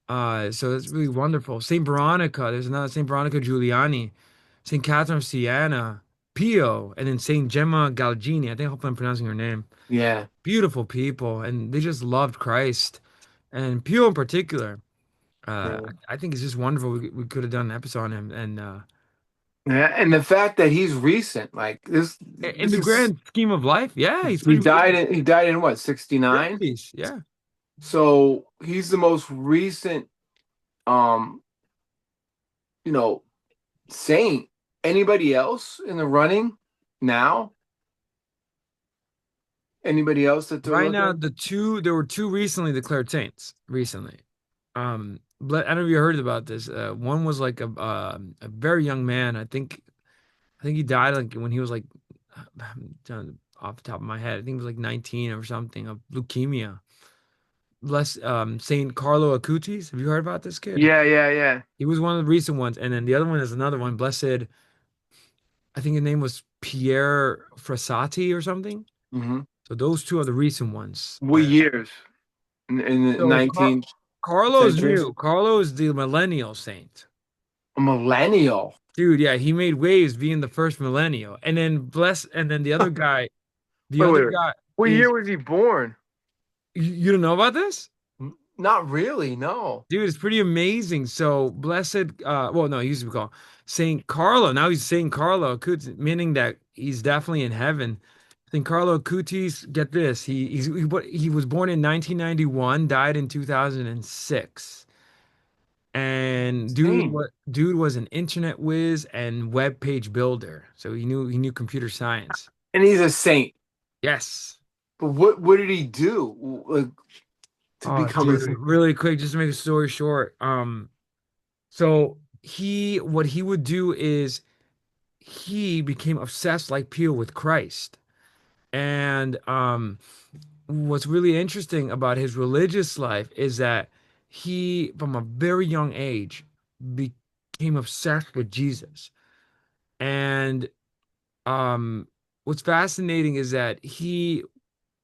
So it's really wonderful. Saint Veronica, there's another Saint Veronica Giuliani, Saint Catherine of Siena, Pio, and then Saint Gemma Galgini. I think I hope I'm pronouncing her name. Yeah. Beautiful people, and they just loved Christ. And Pio in particular, Yeah. I think it's just wonderful. We could have done an episode on him. And Yeah, and the fact that he's recent, like in this the is grand scheme of life, yeah, he's pretty recent. he died in what, 69? 50s, yeah. So he's the most recent um, you know, saint. Anybody else in the running now? Anybody else that they're Right now, looking? there were two recently declared saints recently. I don't know if you heard about this. One was like a very young man. I think he died like when he was like off the top of my head. I think he was like 19 or something of leukemia. Bless Saint Carlo Acutis. Have you heard about this kid? Yeah, yeah, yeah. He was one of the recent ones, and then the other one is another one. Blessed, I think his name was Pierre Frassati or something. Hmm. So those two are the recent ones. What years? In the So 19th Carlo's century? new. Carlo's the millennial saint. A millennial. Dude, yeah, he made waves being the first millennial. And then the Wait, other wait, wait. guy What year is was he born? you don't know about this? Not really, no. Dude, it's pretty amazing. So blessed well no, he used to be called Saint Carlo. Now he's Saint Carlo Acutis, meaning that he's definitely in heaven. Saint Carlo Acutis, get this. He was born in 1991, died in 2006. And Saint. dude was an internet whiz and web page builder. So he knew computer science. And he's a saint. Yes. But what did he do like, to Oh, become a dude, saint? really quick, just to make a story short. So what he would do is he became obsessed like Peel with Christ. And what's really interesting about his religious life is that he, from a very young age, became obsessed with Jesus. And um, what's fascinating is that he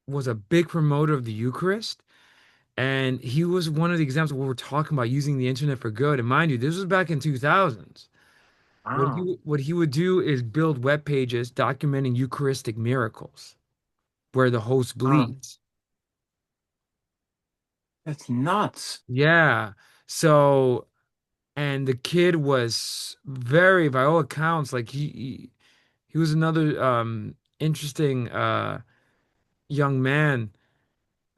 was a big promoter of the Eucharist, and he was one of the examples of what we're talking about using the internet for good. And mind you, this was back in 2000s. Wow. What he would do is build web pages documenting Eucharistic miracles where the host Wow. bleeds. That's nuts. Yeah. So, and the kid was very, by all accounts, like he was another interesting young man.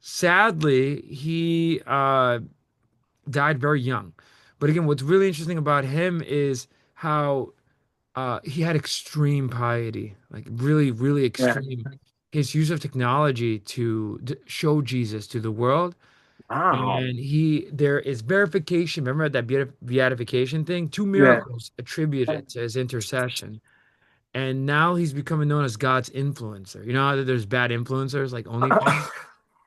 Sadly, he died very young. But again, what's really interesting about him is how he had extreme piety, like really, really Yeah. extreme. His use of technology to show Jesus to the world. Wow. And there is verification. Remember that beatification thing? Two Yeah. miracles attributed to his intercession. And now he's becoming known as God's influencer. You know how there's bad influencers like OnlyFans?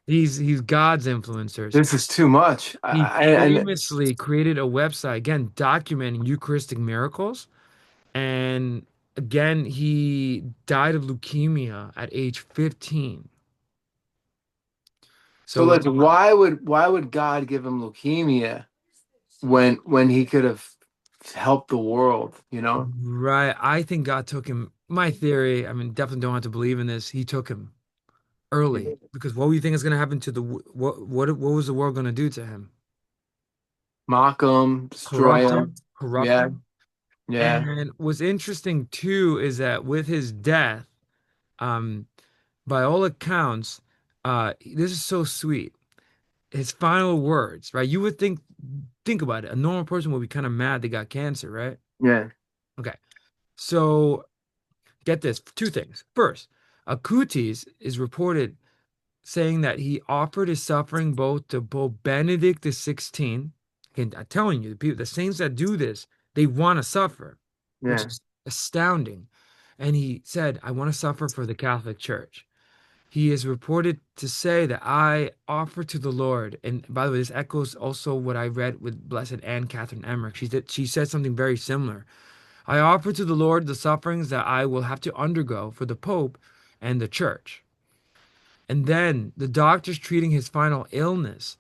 He's God's influencers. This is too much. He And famously created a website, again, documenting Eucharistic miracles. And again, he died of leukemia at age 15. so, So, like, why would God give him leukemia when he could have helped the world, you know? right, I think God took him. My theory, I mean, definitely don't have to believe in this. He took him early because what do you think is going to happen to what was the world going to do to him? Mock him, destroy Corrupt him. him, corrupt Yeah. him. Yeah. And what's interesting too is that with his death, um, by all accounts, this is so sweet. His final words, right? You would think about it. A normal person would be kind of mad they got cancer, right? Yeah. Okay. So get this, two things. First, Acutis is reported saying that he offered his suffering both to Pope Benedict the 16th. And I'm telling you, the people, the saints that do this, they want to suffer, which Yeah. is astounding. And he said, I want to suffer for the Catholic Church. He is reported to say that I offer to the Lord. And by the way, this echoes also what I read with Blessed Anne Catherine Emmerich. She said something very similar. I offer to the Lord the sufferings that I will have to undergo for the Pope and the Church. And then the doctors treating his final illness,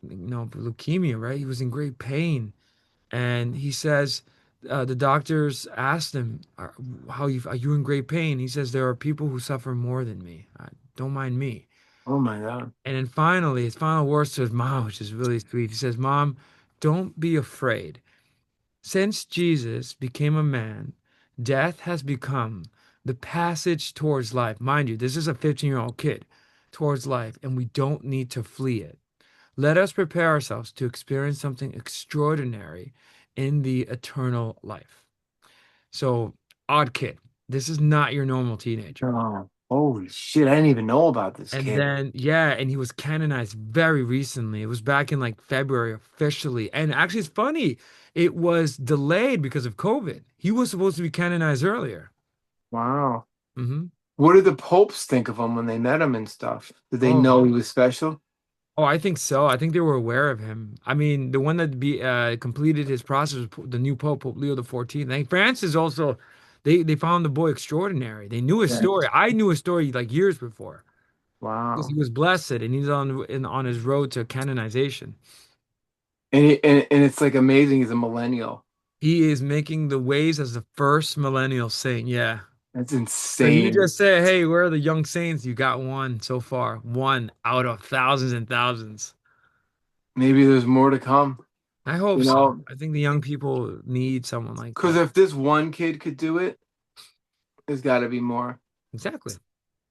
leukemia, right? He was in great pain. And he says, the doctors asked him, are you in great pain? He says, there are people who suffer more than me. Don't mind me. Oh my God. And then finally, his final words to his mom, which is really sweet. He says, Mom, don't be afraid. Since Jesus became a man, death has become the passage towards life. Mind you, this is a 15-year-old kid towards life, and we don't need to flee it. Let us prepare ourselves to experience something extraordinary in the eternal life. So, odd kid. This is not your normal teenager. Oh, holy shit. I didn't even know about this And kid. then, yeah, and he was canonized very recently. It was back in like February officially. And actually, it's funny, it was delayed because of COVID. He was supposed to be canonized earlier. Wow. Hmm. What did the popes think of him when they met him and stuff? Did they Oh, know he was special? oh, I think so. I think they were aware of him. I mean, the one that completed his process was the new Pope, Pope Leo the 14th. And Francis also, they found the boy extraordinary. They knew his Yeah. story. I knew his story like years before because he Wow. was blessed and he's on his road to canonization. And it's like amazing he's a millennial. He is making the waves as the first millennial saint. Yeah. That's So he insane. just said, "Hey, where are the young saints? You got one so far. One out of thousands and thousands." Maybe there's more to come, I hope you so. know? I think the young people need someone like Because that. if this one kid could do it, there's got to be more, Exactly.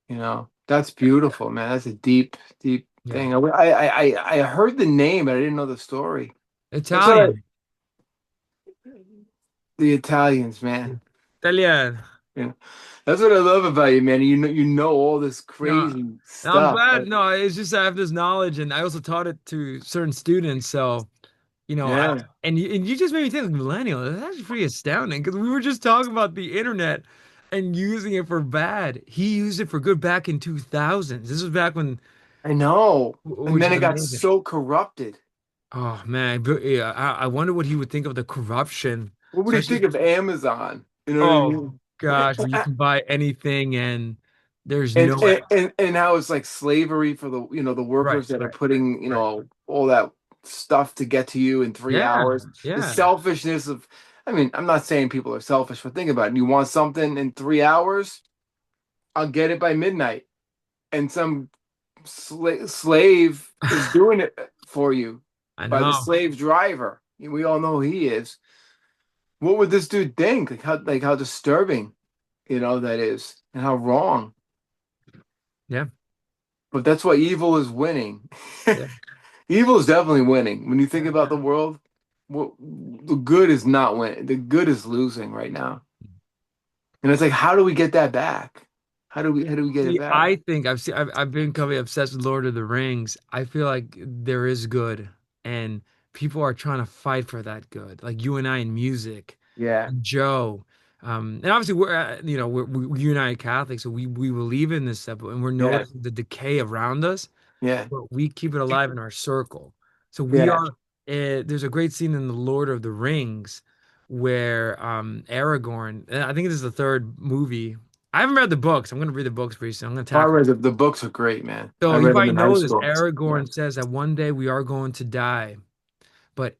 you know? That's beautiful, man. That's a deep, deep Yeah. thing. I heard the name, but I didn't know the story. That's what Italian. the Italians, man. Italian. You know, that's what I love about you, man. You know all this No, crazy I'm stuff. glad. No, it's just I have this knowledge, and I also taught it to certain students. So, Yeah, and you just made me think like millennial. That's actually pretty astounding because we were just talking about the internet and using it for bad. He used it for good back in 2000s. This was back when, I know. And which then is it got amazing. so corrupted. Oh man, but yeah, I wonder what he would think of the corruption, What would he especially. think of Amazon? You know what I Oh mean? gosh, where you can buy anything and there's And no and and how it's like slavery for the the right, workers that are putting right. all that stuff to get to you in three Yeah, hours. The yeah, selfishness of, I mean, I'm not saying people are selfish, but think about it. You want something in 3 hours, I'll get it by midnight, and some slave is doing it for you I by the know. slave driver. We all know who he is. What would this dude think? Like how disturbing, that is, and how wrong. Yeah, But that's why evil is winning. yeah, Evil is definitely winning. When you think yeah. about the world, the good is not winning. The good is losing right now. And it's like, how do we get that back? How do we get it See, back? I think I've been becoming obsessed with Lord of the Rings. I feel like there is good, and people are trying to fight for that good. Like you and I in music, Yeah, and Joe, and obviously we're United Catholics, so we believe in this stuff, and we're yeah, noticing the decay around us, yeah, but we keep it alive in our circle. So we yeah. are. There's a great scene in the Lord of the Rings where Aragorn. And I think this is the third movie. I haven't read the books. I'm going to read the books pretty soon. I'm going to I tackle. read the books are great, man. I So you read them probably in high know this. school. Yeah, Aragorn says that one day we are going to die, but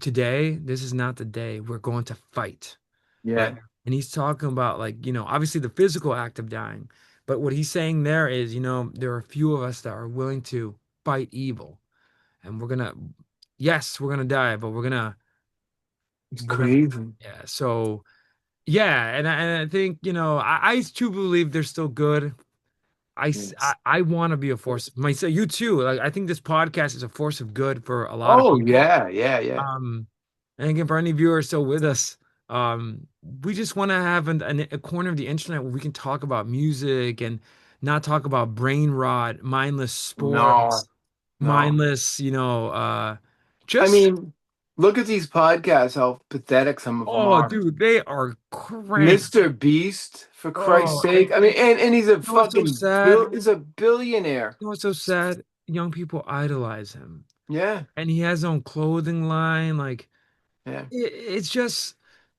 today this is not the day. We're going to fight, right? yeah, And he's talking about like obviously the physical act of dying, but what he's saying there is there are a few of us that are willing to fight evil, and yes, we're gonna die, but it's we're gonna crazy. yeah. So yeah, and I think I too believe they're still good. Yes. I want to be a force myself. You too. Like I think this podcast is a force of good for a lot of Oh people. yeah, yeah, yeah. Um, and again, for any viewers still with us, we just want to have a corner of the internet where we can talk about music and not talk about brain rot, mindless No, sports, no. mindless, I just mean, look at these podcasts, how pathetic some of them oh, are. dude, they are crank. Mr. Beast, for Christ's Oh, sake. I mean, and he's a you know what's so fucking sad? he's a billionaire. You know what's so sad? Young people idolize him, Yeah, and he has his own clothing line. Like yeah. it's just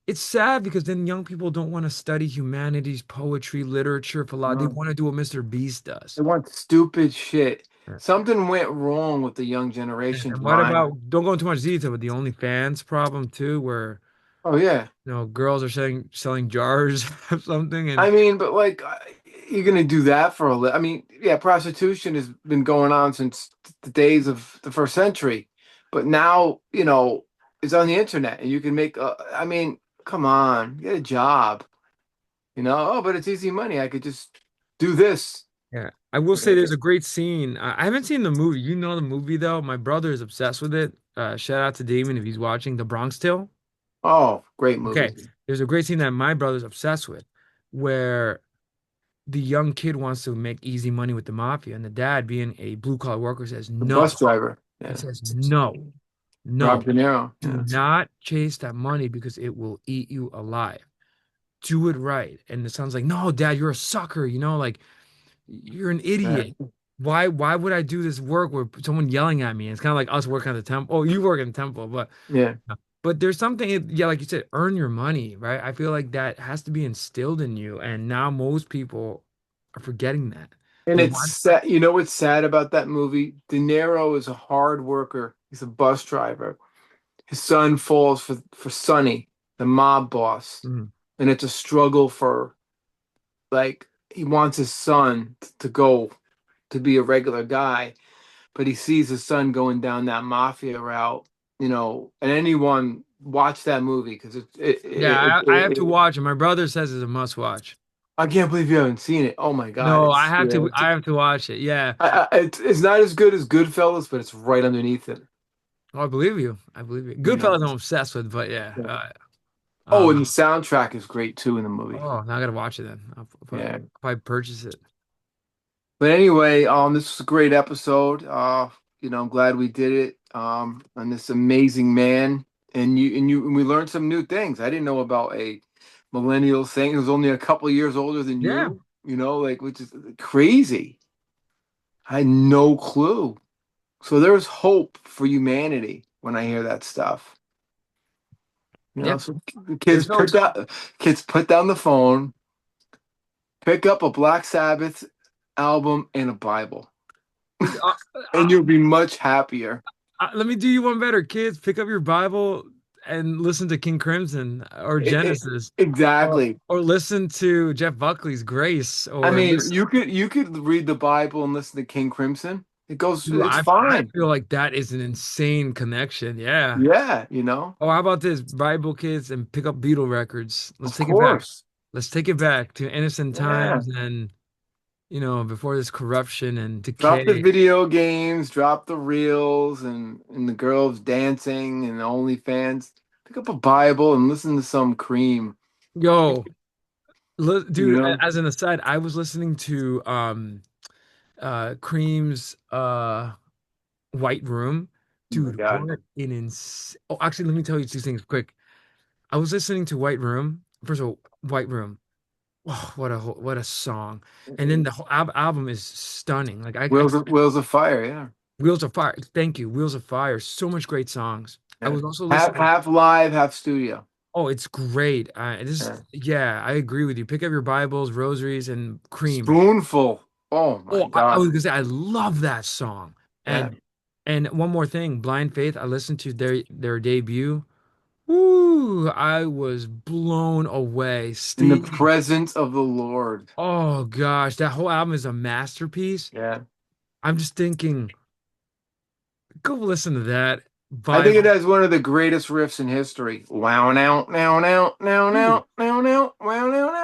it's sad because then young people don't want to study humanities, poetry, literature, philosophy. They No. want to do what Mr. Beast They does. want stupid shit. Yeah. Something went wrong with the young generation's And what mind. about, don't go into much detail, but the OnlyFans problem too, where Oh yeah. girls are selling jars of something, I and mean, but like, you're gonna do that for I mean, yeah, prostitution has been going on since the days of the first century, but now, it's on the internet and you can make. I mean, come on, get a job. Oh, but it's easy money. I could just do this. yeah, I will say Yeah. there's a great scene. I haven't seen the movie. You know the movie though. My brother is obsessed with it. Shout out to Damon if he's watching The Bronx Tale. Oh, great movie. Okay, there's a great scene that my brother's obsessed with, where the young kid wants to make easy money with the mafia, and the dad, being a blue collar worker, says The no. bus driver. He Yeah. says no, Rob no, De Niro. do Yeah. not chase that money because it will eat you alive. Do it right. And it sounds like, no, dad, you're a sucker, like you're an Yeah. idiot. Why would I do this work with someone yelling at me? It's kind of like us working at the temple. Oh, you work in the temple, Yeah. but there's something, yeah, like you said, earn your money, right? I feel like that has to be instilled in you. And now most people are forgetting that. And They it's want, sad. You know what's sad about that movie? De Niro is a hard worker. He's a bus driver. His son falls for Sonny, the mob boss, Mhm. and it's a struggle for, like, he wants his son to go to be a regular guy, but he sees his son going down that mafia route. And anyone watch that movie because Yeah, I have to watch it. My brother says it's a must watch. I can't believe you haven't seen it. Oh my God, No, it's yeah, I have to watch it. Yeah. it's not as good as Goodfellas, but it's right underneath it. Oh, I believe you. I believe you. You know. Goodfellas I'm obsessed with, but yeah. Yeah. Oh, and the Um, soundtrack is great too in the movie. oh, now I gotta watch it then. Yeah. I'll probably purchase it. But anyway, this was a great episode. I'm glad we did it. On this amazing man, and we learned some new things. I didn't know about a millennial saint who's only a couple of years older than Yeah. you. Like, which is crazy. I had no clue. So there's hope for humanity when I hear that stuff. Yeah. So There's no kids put down the phone, pick up a Black Sabbath album and a Bible, uh, and uh, you'll be much happier. let me do you one better, kids. Pick up your Bible and listen to King Crimson or Genesis, Exactly. or listen to Jeff Buckley's Grace, I or mean, listen. you could read the Bible and listen to King Crimson. Dude, It's I fine. feel like that is an insane connection. Yeah. Yeah. Oh, how about this, Bible kids, and pick up Beatle records? Let's Of take it back. course. Let's take it back to innocent Yeah. times and before this corruption and Drop the decay. video games, drop the reels and the girls dancing and the OnlyFans. Pick up a Bible and listen to some Cream, Yo, you dude, know? as an aside, I was listening to Cream's White Room. Oh my Dude, God. what an ins Oh, actually, let me tell you two things quick. I was listening to White Room. First of all, White Room. Oh, what a song. And then the whole album is stunning. Like I Wheels of Fire, yeah. Wheels of Fire. Thank you. Wheels of Fire. So much great songs. I Yeah. was also listening. Half live, half studio. Oh, it's great. Yeah. Yeah, I agree with you. Pick up your Bibles, rosaries, and cream. Spoonful. Oh my Oh, I was God. gonna say I love that song. Yeah. And one more thing, Blind Faith. I listened to their debut. Ooh, I was blown away. In the Steve. presence of the Lord. Oh gosh, that whole album is a masterpiece. Yeah. I'm just thinking, go listen to that. I think it Bible. has one of the greatest riffs in history. Wow, now, Dude, wow, now,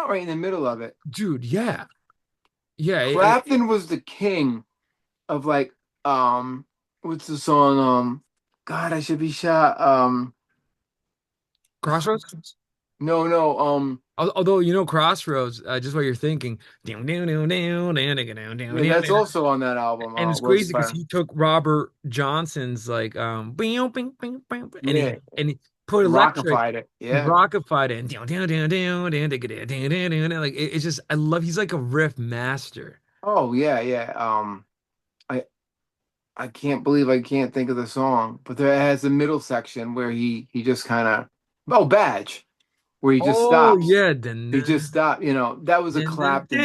right in the middle of it. dude, yeah. Yeah, Clapton was the king of like what's the song? God, I should be shot. Crossroads. No, no, Although Crossroads, just what you're thinking, and yeah, that's also on that album. it's World's crazy because Fire. he took Robert Johnson's like bing, bing, bing, bing, Yeah, and he put electric, rockified it. he Yeah. rockified it, and like it's just I love. He's like a riff master. Oh yeah, yeah. I I can't believe I can't think of the song, but there has a middle section where he just kind of Badge, where he just Oh stops. yeah, He just stopped. You know, that was a Clapton.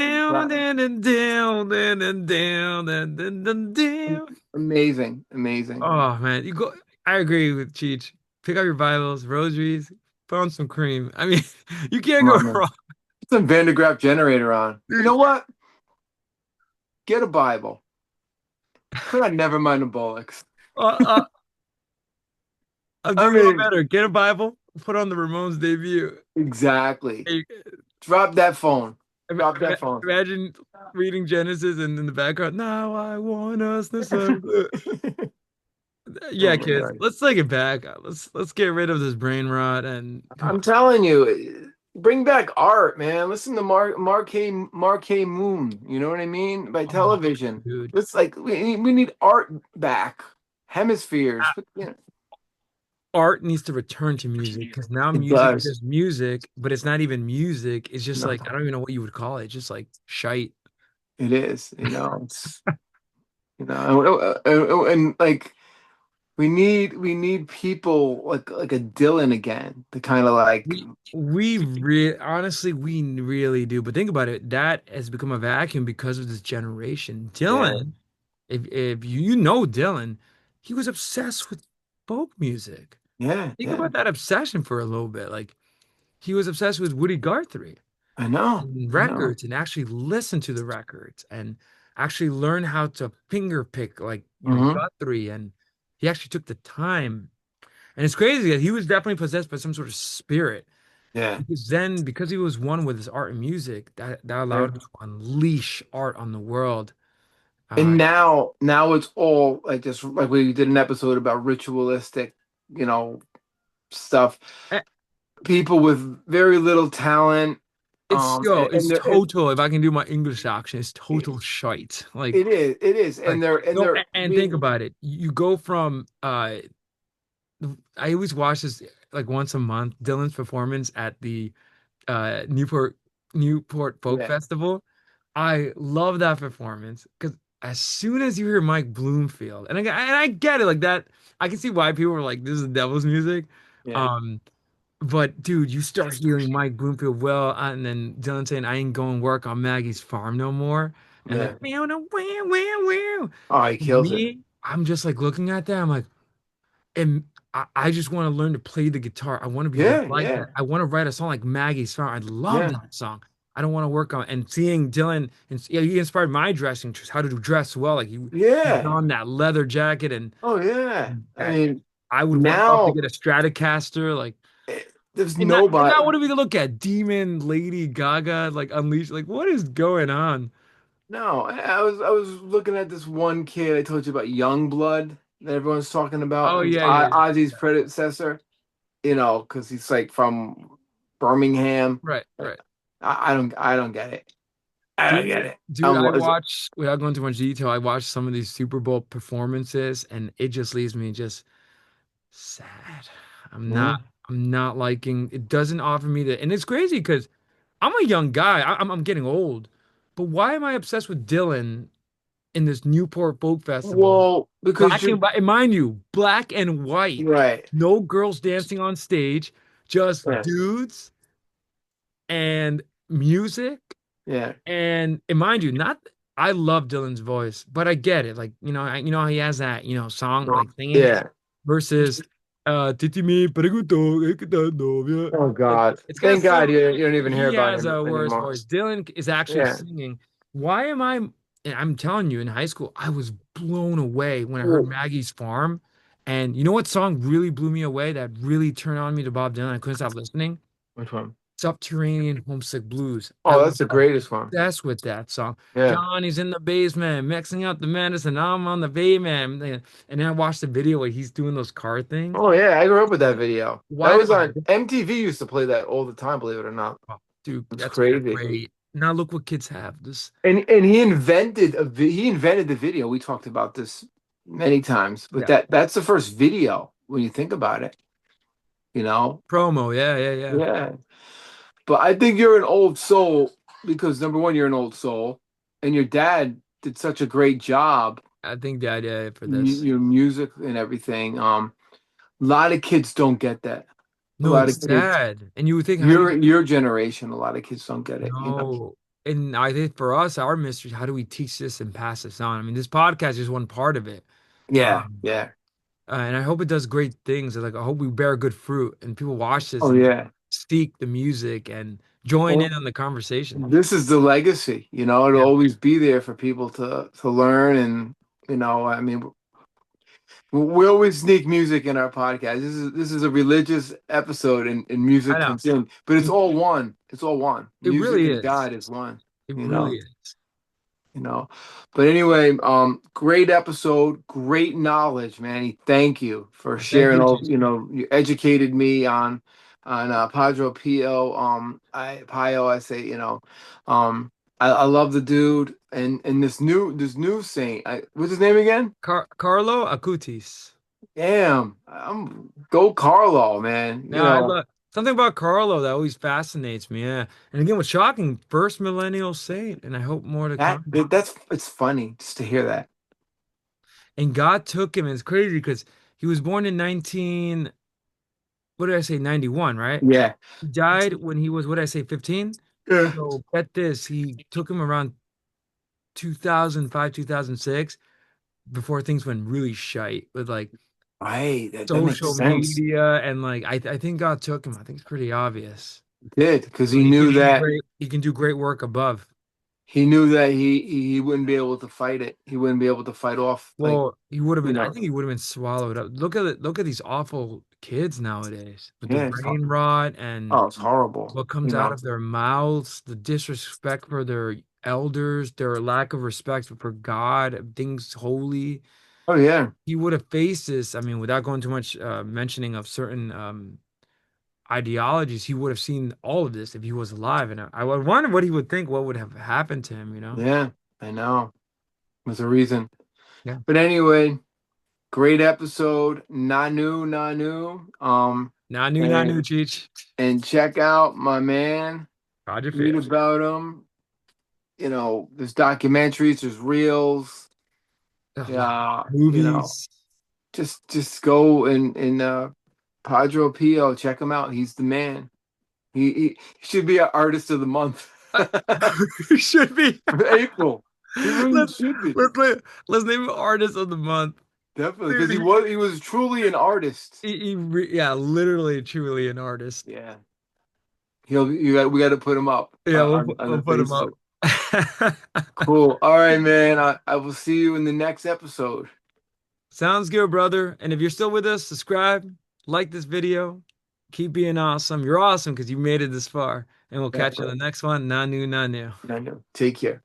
Amazing, amazing. Oh man, you go. I agree with Cheech. Pick up your Bibles, rosaries, put on some cream. I mean, you can't Come go on, man. wrong. Put some Van de Graaff generator on. You know what? Get a Bible. Put on Nevermind the Bollocks. Uh, uh, I'll I do you one mean, better. Get a Bible, put on the Ramones debut. exactly. Hey, Drop that phone. Drop that phone. Imagine reading Genesis and in the background, now I want us to serve. Oh Yeah, my kids, God. let's take it back. Let's get rid of this brain rot and come on. I'm telling you, bring back art, man. Listen to Marquee Moon. You know what I mean? By Oh, television. dude. It's like we need art back. Hemispheres. But, you know, Art needs to return to music because now it music is does. just music, but it's not even music. It's just like I No, don't even know what you would call it. It's just like shite. it is. You know, it's and like we need people like a Dylan again to kind of like Honestly we really do. But think about it, that has become a vacuum because of this generation. yeah, Dylan, if you know Dylan, he was obsessed with folk music. yeah, Think yeah. about that obsession for a little bit. Like he was obsessed with Woody Guthrie I know, and I know. records and actually listen to the records and actually learn how to finger pick like Hmm. Guthrie, and he actually took the time. And it's crazy that he was definitely possessed by some sort of spirit Yeah. because he was one with his art and music, that allowed him to unleash art on the world. And Uh, now it's all like just like we did an episode about ritualistic, you know, stuff. eh, People with very little talent, it's and total. If I can do my English accent, it's total shite. it is, Like and no, they're and think being, about it. You go from I always watch this like once a month, Dylan's performance at the Newport Folk yeah, Festival. I love that performance because as soon as you hear Mike Bloomfield, and I get it like that, I can see why people are like, "This is devil's music." yeah, Um, but dude, you start hearing Mike Bloomfield well, and then Dylan saying, "I ain't going work on Maggie's farm no more," and then yeah. meow, no, wow, wow, wow. Oh, he kills it. Me, I'm just like looking at that. I'm like, and I just want to learn to play the guitar. I want to be Yeah, like yeah, that. I want to write a song like Maggie's song. I love yeah, that song. I don't want to work on and seeing Dylan and yeah, he inspired my dressing, just how to dress well. Like he yeah. donned that leather jacket and Oh, yeah. I I, mean, I would want love to now get a Stratocaster. Like there's and nobody. now what are we gonna look at? Demon Lady Gaga like unleashed. Like what is going on? No, I was looking at this one kid I told you about, Youngblood, that everyone's talking about. Oh It's yeah, yeah, Ozzy's yeah. predecessor. You know, because he's like from Birmingham. Right, I, right. I don't get it. I don't get Dude, it. dude, I watch without going too much detail. I watched some of these Super Bowl performances, and it just leaves me just sad. I'm not, Mhm. I'm not liking. It doesn't offer me the, and it's crazy because I'm a young guy. I'm getting old, but why am I obsessed with Dylan in this Newport Folk Festival? Well, because Black you're and white, and mind you, black and white. right. No girls dancing on stage, just Yeah, dudes and music. yeah, And mind you, not I love Dylan's voice, but I get it. Like, how he has that, song like singing yeah. versus Titi me preguntó que tal novia. Oh Like God! it's got Thank God so you don't even hear he about has him a worse anymore. voice. Dylan is actually Yeah. singing. Why am I and I'm telling you, in high school, I was blown away when I heard Ooh, Maggie's Farm. And you know what song really blew me away that really turned on me to Bob Dylan? I couldn't stop listening. which one? Subterranean Homesick Blues. I Oh, was that's the greatest one. obsessed with that song. Yeah. Johnny's in the basement mixing up the medicine. I'm on the pavement. And then I watched the video where he's doing those car things. Oh yeah, I grew up with that video. That Why did was on MTV. Used to play that all the time. Believe it or not, oh, dude, it's that's crazy. great. Now look what kids have. This And he invented the video. We talked about this many times, but yeah. that's the first video when you think about it. You know, Promo, yeah, yeah, yeah. yeah. But I think you're an old soul because number one, you're an old soul, and your dad did such a great job. I think the idea for this. Your music and everything. A lot of kids don't get that. A No, lot it's of kids, sad. And you would think, how do you your generation, a lot of kids don't get it. You know. know? And I think for us, our mystery, how do we teach this and pass this on? I mean, this podcast is one part of it. Yeah, Um, yeah. and I hope it does great things. Like, I hope we bear good fruit and people watch this Oh and yeah. seek the music and join in Well, on the conversation. this is the legacy. You know, it'll Yeah. always be there for people to learn, and I mean, we always sneak music in our podcast. This is a religious episode, and I music know. comes in, but it's It, all one. It's all one. it Music really and is. God is one. It You really know. is. you know. But anyway, great episode, great knowledge, Manny. Thank you for Well, thank sharing you, all, Cheech. you educated me on Padre Pio. I say, I love the dude and this new saint. What's his name again? Carlo Acutis. Damn, I'm go Carlo, man. Yeah, I love something about Carlo that always fascinates me. Yeah. And again, what's shocking, first millennial saint, and I hope more to come. that's it's funny just to hear that. And God took him, and it's crazy because he was born in 19, what did I say, 91, right? Yeah. He died when he was, what did I say, 15? Yeah. So get this, he took him around 2005, 2006, before things went really shite with like Right. That makes social sense. media and like I think God took him. I think it's pretty obvious. Did because So he can do great work above. he knew that he wouldn't be able to fight it. He wouldn't be able to fight off like Well, he would have you been. I know. think he would have been swallowed up. Look at it. Look at these awful kids nowadays with the Yeah, brain rot and it's horrible. what comes You out know. of their mouths, the disrespect for their elders, their lack of respect for God, things holy. Oh yeah, He would have faced this. I mean, without going too much mentioning of certain ideologies, he would have seen all of this if he was alive. And I would wonder what he would think, what would have happened to him, you know? yeah. I know. There's a reason. Yeah. But anyway, great episode. Nanu, Nanu. Nanu, And Cheech. check out my man. Padre Read Pio. about him. There's documentaries. There's reels. Oh, Yeah. movies. Just go and Padre Pio. Check him out. He's the man. He should be our artist of the month Uh, it should be. for April. He really let's should be. let's let's name him artist of the month. Definitely, because Dude, he was truly an artist. yeah, literally, truly an artist. Yeah, we got to put him up Yeah, on the we'll put him up. Facebook. Cool. All right, man. I will see you in the next episode. Sounds good, brother. And if you're still with us, subscribe, like this video, keep being awesome. You're awesome because you made it this far. And we'll catch you on Definitely. the next one. Nanu, nanu. I know. Take care.